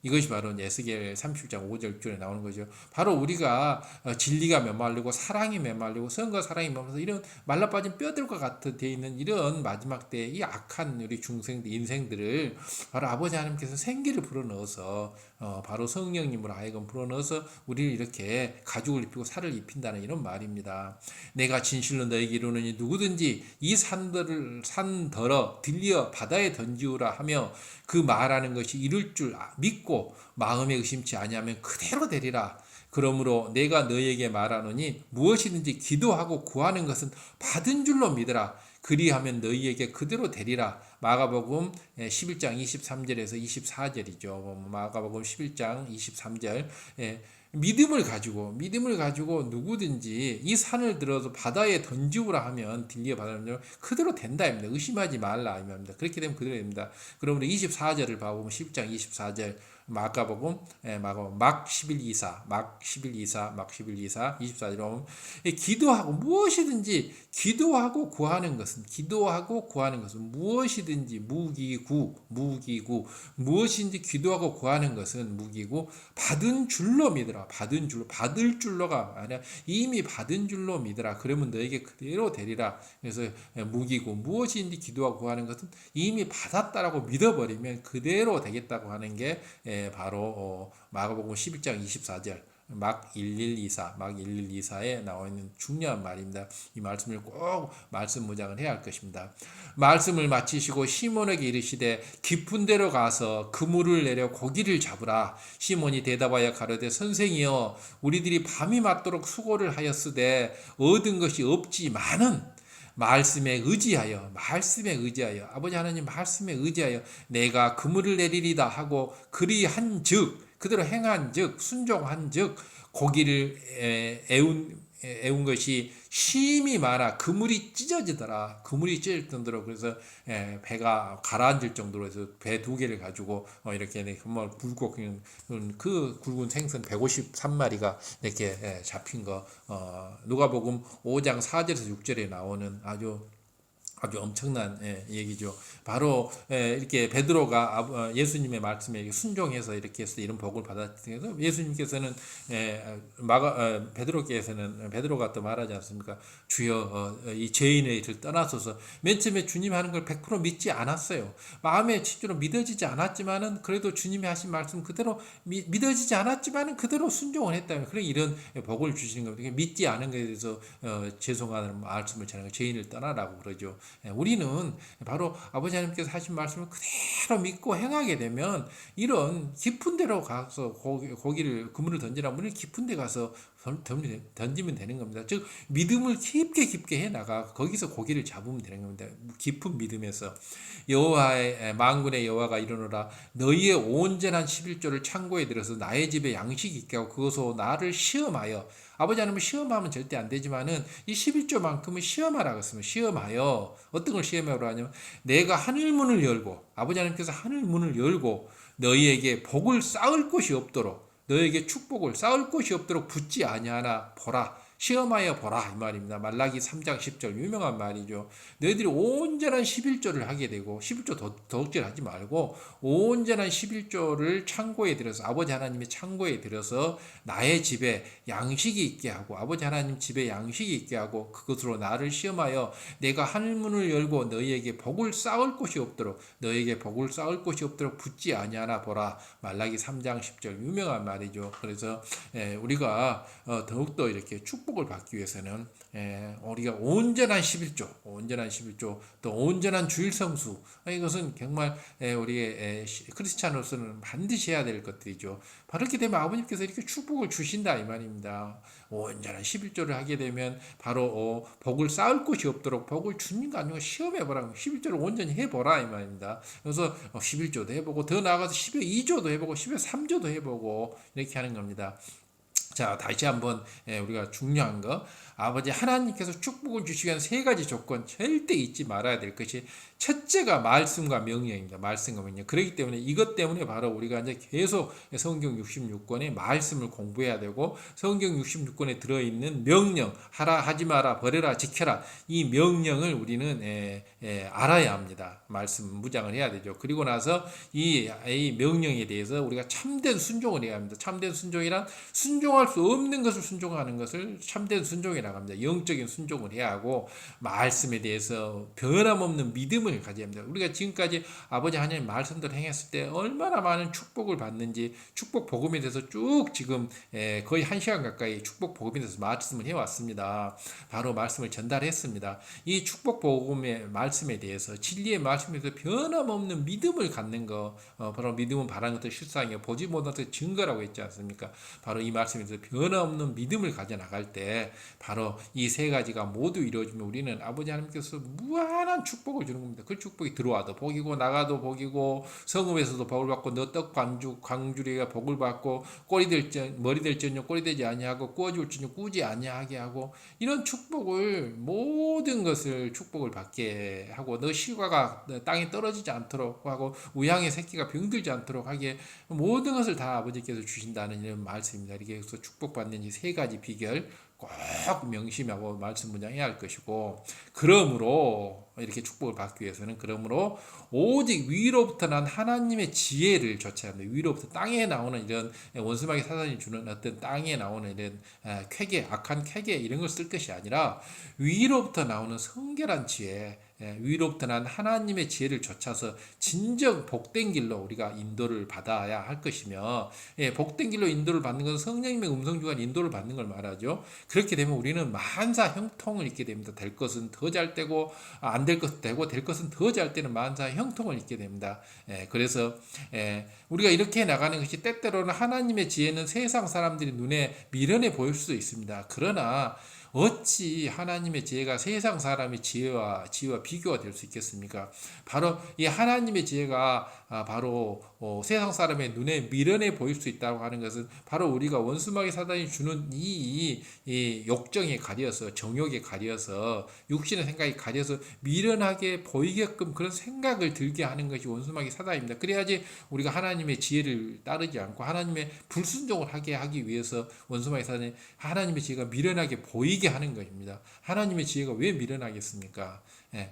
이것이 바로 에스겔 30장 5절 6절에 나오는 거죠. 바로 우리가 진리가 메말르고 사랑이 메말르고 선과 사랑이 메말라서 이런 말라빠진 뼈들과 같은 돼 있는 이런 마지막 때 이 악한 우리 중생들 인생들을 바로 아버지 하나님께서 생기를 불어넣어서 바로 성령님으로 하여금 불어넣어서 우리를 이렇게 가죽을 입히고 살을 입힌다는 이런 말입니다. 내가 진실로 너에게 이르노니 누구든지 이 산더러 들려 바다에 던지우라 하며 그 말하는 것이 이룰 줄 믿고 마음에 의심치 아니하면 그대로 되리라. 그러므로 내가 너희에게 말하노니 무엇이든지 기도하고 구하는 것은 받은 줄로 믿으라. 그리하면 너희에게 그대로 되리라. 마가복음 11장 23절에서 24절이죠. 마가복음 11장 23절. 믿음을 가지고 누구든지 이 산을 들어서 바다에 던지우라 하면 들려 바다를 그대로 된다 입니다. 의심하지 말라 입니다. 그렇게 되면 그대로 됩니다. 그러므로 24절을 봐보면 10장 24절 마가복음 막 11:24 24절에 보면 기도하고 무엇이든지 기도하고 구하는 것은 무엇이든지 무기구 무엇인지 기도하고 구하는 것은 무기고 받은 줄로 믿으라. 받을 줄로가 아니라 이미 받은 줄로 믿으라. 그러면 너에게 그대로 되리라. 그래서 무기고 무엇인지 기도하고 구하는 것은 이미 받았다라고 믿어버리면 그대로 되겠다고 하는 게 바로 마가복음 11장 24절 막 1124에 나와 있는 중요한 말입니다. 이 말씀을 꼭 말씀 무장을 해야 할 것입니다. 말씀을 마치시고 시몬에게 이르시되 깊은 데로 가서 그물을 내려 고기를 잡으라. 시몬이 대답하여 가로되 선생이여 우리들이 밤이 맞도록 수고를 하였으되 얻은 것이 없지만은 말씀에 의지하여 아버지 하나님 말씀에 의지하여 내가 그물을 내리리다 하고 그리한즉 그대로 행한즉 순종한즉 고기를 애운 것이 심히 많아 그물이 찢어질 정도로 그래서 배가 가라앉을 정도로 해서 배 2개를 가지고 이렇게 정말 굵고 그 굵은 생선 153마리가 이렇게 잡힌 거 누가복음 5장 4절에서 6절에 나오는 아주 엄청난 얘기죠. 바로 이렇게 베드로가 예수님의 말씀에 순종해서 이렇게 해서 이런 복을 받았으면서 예수님께서는 베드로가 또 말하지 않습니까? 주여 이 죄인의 일을 떠나소서. 맨 처음에 주님 하는 걸 100% 믿지 않았어요. 마음에 진짜로 믿어지지 않았지만은 그래도 주님이 하신 말씀 그대로 믿어지지 않았지만은 그대로 순종을 했다면 그런 이런 복을 주시는 겁니다. 믿지 않은 것에 대해서 죄송하다는 말씀을 전하는 죄인을 떠나라고 그러죠. 우리는 바로 아버지 하나님께서 하신 말씀을 그대로 믿고 행하게 되면 이런 깊은 데로 가서 그물을 던지라 우리는 깊은 데 가서 던지면 되는 겁니다. 즉 믿음을 깊게 해나가 거기서 고기를 잡으면 되는 겁니다. 깊은 믿음에서 여호와의 만군의 여호와가 이르노라 너희의 온전한 11조를 창고에 들어서 나의 집에 양식이 있게 하고 그것으로 나를 시험하여 아버지 하나님은 시험하면 절대 안 되지만은 이 11조만큼은 시험하라고 했습니다. 시험하여 어떤 걸 시험하라고 하냐면 내가 하늘문을 열고 아버지 하나님께서 하늘문을 열고 너희에게 복을 쌓을 곳이 없도록 너에게 축복을 쌓을 곳이 없도록 붙지 아니하나 보라. 시험하여 보라 이 말입니다. 말라기 3장 10절 유명한 말이죠. 너희들이 온전한 11조를 하게 되고 11조 덕질 하지 말고 온전한 11조를 창고에 들여서 아버지 하나님의 창고에 들여서 나의 집에 양식이 있게 하고 아버지 하나님 집에 양식이 있게 하고 그것으로 나를 시험하여 내가 하늘문을 열고 너희에게 복을 쌓을 곳이 없도록 붙지 아니하나 보라. 말라기 3장 10절 유명한 말이죠. 그래서 우리가 더욱더 이렇게 축복을 받기 위해서는 우리가 온전한 11조 또 온전한 주일 성수 이것은 정말 우리의 크리스찬으로서는 반드시 해야 될 것들이죠. 바로 이렇게 되면 아버님께서 이렇게 축복을 주신다 이 말입니다. 온전한 11조를 하게 되면 바로 복을 쌓을 곳이 없도록 복을 주는 거 아니고 시험해보라. 11조를 온전히 해보라 이 말입니다. 그래서 11조도 해보고 더 나아가서 12조도 해보고 13조도 해보고 이렇게 하는 겁니다. 자, 다시 한번 우리가 중요한 거, 아버지 하나님께서 축복을 주시기 위한 세 가지 조건 절대 잊지 말아야 될 것이, 첫째가 말씀과 명령입니다. 말씀과 명령. 그렇기 때문에 이것 때문에 바로 우리가 이제 계속 성경 66권의 말씀을 공부해야 되고, 성경 66권에 들어있는 명령, 하라, 하지 마라, 버려라, 지켜라, 이 명령을 우리는 알아야 합니다. 말씀 무장을 해야 되죠. 그리고 나서 이 명령에 대해서 우리가 참된 순종을 해야 합니다. 참된 순종이란 순종할 수 없는 것을 순종하는 것을 참된 순종이라고 합니다. 영적인 순종을 해야 하고, 말씀에 대해서 변함없는 믿음을 가져야 합니다. 우리가 지금까지 아버지 하나님 말씀대로 행했을 때 얼마나 많은 축복을 받는지, 축복 복음에 대해서 쭉 지금 거의 1시간 가까이 축복 복음에 대해서 말씀을 해왔습니다. 바로 말씀을 전달했습니다. 이 축복 복음의 말씀에 대해서, 진리의 말씀에 대해서 변함없는 믿음을 갖는 거, 바로 믿음은 바라는 것도 실상이요 보지 못한 것의 증거라고 했지 않습니까? 바로 이 말씀에 대해서 변함없는 믿음을 가져 나갈 때 바로 이 세 가지가 모두 이루어지면 우리는 아버지 하나님께서 무한한 축복을 주는 겁니다. 그 축복이 들어와도 복이고 나가도 복이고, 성읍에서도 복을 받고, 너 떡 광주리가 복을 받고, 머리 될지언정 꼬리 되지 아니하고, 꾸어줄지언정 꾸지 아니하게 하고, 이런 축복을, 모든 것을 축복을 받게 하고, 너 실과가 땅에 떨어지지 않도록 하고, 우양의 새끼가 병들지 않도록 하게, 모든 것을 다 아버지께서 주신다는 이런 말씀입니다. 이렇게 해서 축복받는 이 세 가지 비결 꼭 명심하고 말씀 분양해야 할 것이고, 그러므로 이렇게 축복을 받기 위해서는, 그러므로 오직 위로부터 난 하나님의 지혜를 좇아야 합니다. 위로부터 땅에 나오는 이런 원수마귀 사단이 주는 어떤 땅에 나오는 이런 쾌계, 악한 쾌계 이런 걸 쓸 것이 아니라 위로부터 나오는 성결한 지혜, 위로부터 난 하나님의 지혜를 좇아서 진정 복된 길로 우리가 인도를 받아야 할 것이며, 복된 길로 인도를 받는 것은 성령님의 음성주간 인도를 받는 걸 말하죠. 그렇게 되면 우리는 만사 형통을 잊게 됩니다. 될 것은 더 잘 되고, 안 될 것은 되고, 될 것은 더 잘 되는 만사 형통을 잊게 됩니다. 그래서 우리가 이렇게 나가는 것이, 때때로는 하나님의 지혜는 세상 사람들이 눈에 미련해 보일 수도 있습니다. 그러나 어찌 하나님의 지혜가 세상 사람의 지혜와 비교가 될 수 있겠습니까? 바로 이 하나님의 지혜가 바로 세상 사람의 눈에 미련해 보일 수 있다고 하는 것은, 바로 우리가 원수마귀 사단이 주는 이 욕정에 가려서, 정욕에 가려서, 육신의 생각에 가려서 미련하게 보이게끔 그런 생각을 들게 하는 것이 원수마귀 사단입니다. 그래야지 우리가 하나님의 지혜를 따르지 않고 하나님의 불순종을 하기 위해서 원수마귀 사단이 하나님의 지혜가 미련하게 보이게 하는 것입니다. 하나님의 지혜가 왜 미련하겠습니까?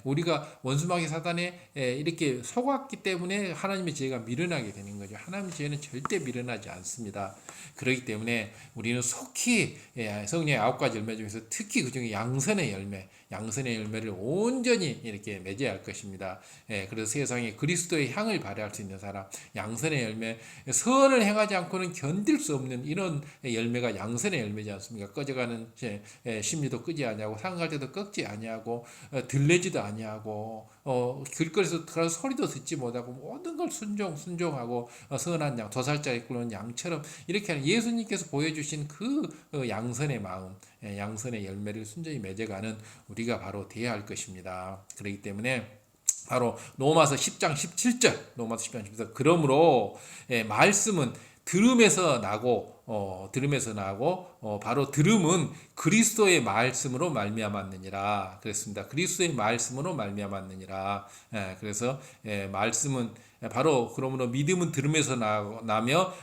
우리가 원수마귀 사단에 이렇게 속았기 때문에 하나님의 지혜가 미련하게 되는 거죠. 하나님의 지혜는 절대 미련하지 않습니다. 그렇기 때문에 우리는 속히 성령의 9가지 열매 중에서 특히 그 중에 양선의 열매를 온전히 이렇게 맺어야 할 것입니다. 그래서 세상에 그리스도의 향을 발휘할 수 있는 사람, 양선의 열매, 선을 행하지 않고는 견딜 수 없는 이런 열매가 양선의 열매지 않습니까? 꺼져가는 심리도 끄지 아니하고, 상갈 때도 꺾지 아니하고, 들레지도 아니하고, 길거리에서 소리도 듣지 못하고, 모든 걸 순종하고, 선한 양, 도살자에 꿇는 양처럼 이렇게 하는 예수님께서 보여주신 그 양선의 마음, 양선의 열매를 순전히 맺어가는 우리가 바로 되어야 할 것입니다. 그렇기 때문에 바로 로마서 10장 17절, 그러므로 말씀은 들음에서 나고, 바로 들음은 그리스도의 말씀으로 말미암았느니라 그랬습니다. 그리스도의 말씀으로 말미암았느니라. 그래서 말씀은 바로, 그러므로 믿음은 들음에서 나며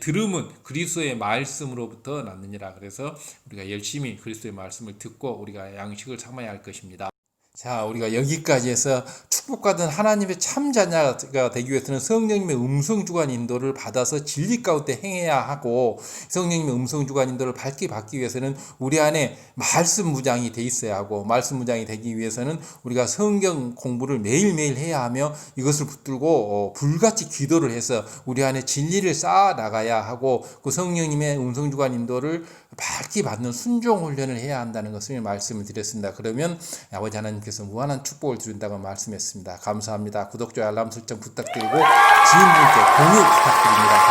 들음은 그리스도의 말씀으로부터 났느니라. 그래서 우리가 열심히 그리스도의 말씀을 듣고 우리가 양식을 삼아야 할 것입니다. 자, 우리가 여기까지 해서 축복받은 하나님의 참 자녀가 되기 위해서는 성령님의 음성주관 인도를 받아서 진리 가운데 행해야 하고, 성령님의 음성주관 인도를 받기 위해서는 우리 안에 말씀 무장이 돼 있어야 하고, 말씀 무장이 되기 위해서는 우리가 성경 공부를 매일매일 해야 하며, 이것을 붙들고 불같이 기도를 해서 우리 안에 진리를 쌓아 나가야 하고, 그 성령님의 음성주관 인도를 밝히 받는 순종 훈련을 해야 한다는 것을 말씀을 드렸습니다. 그러면 아버지 하나님께서 무한한 축복을 주신다고 말씀했습니다. 감사합니다. 구독, 좋아요, 알람 설정 부탁드리고 지인분께 공유 부탁드립니다.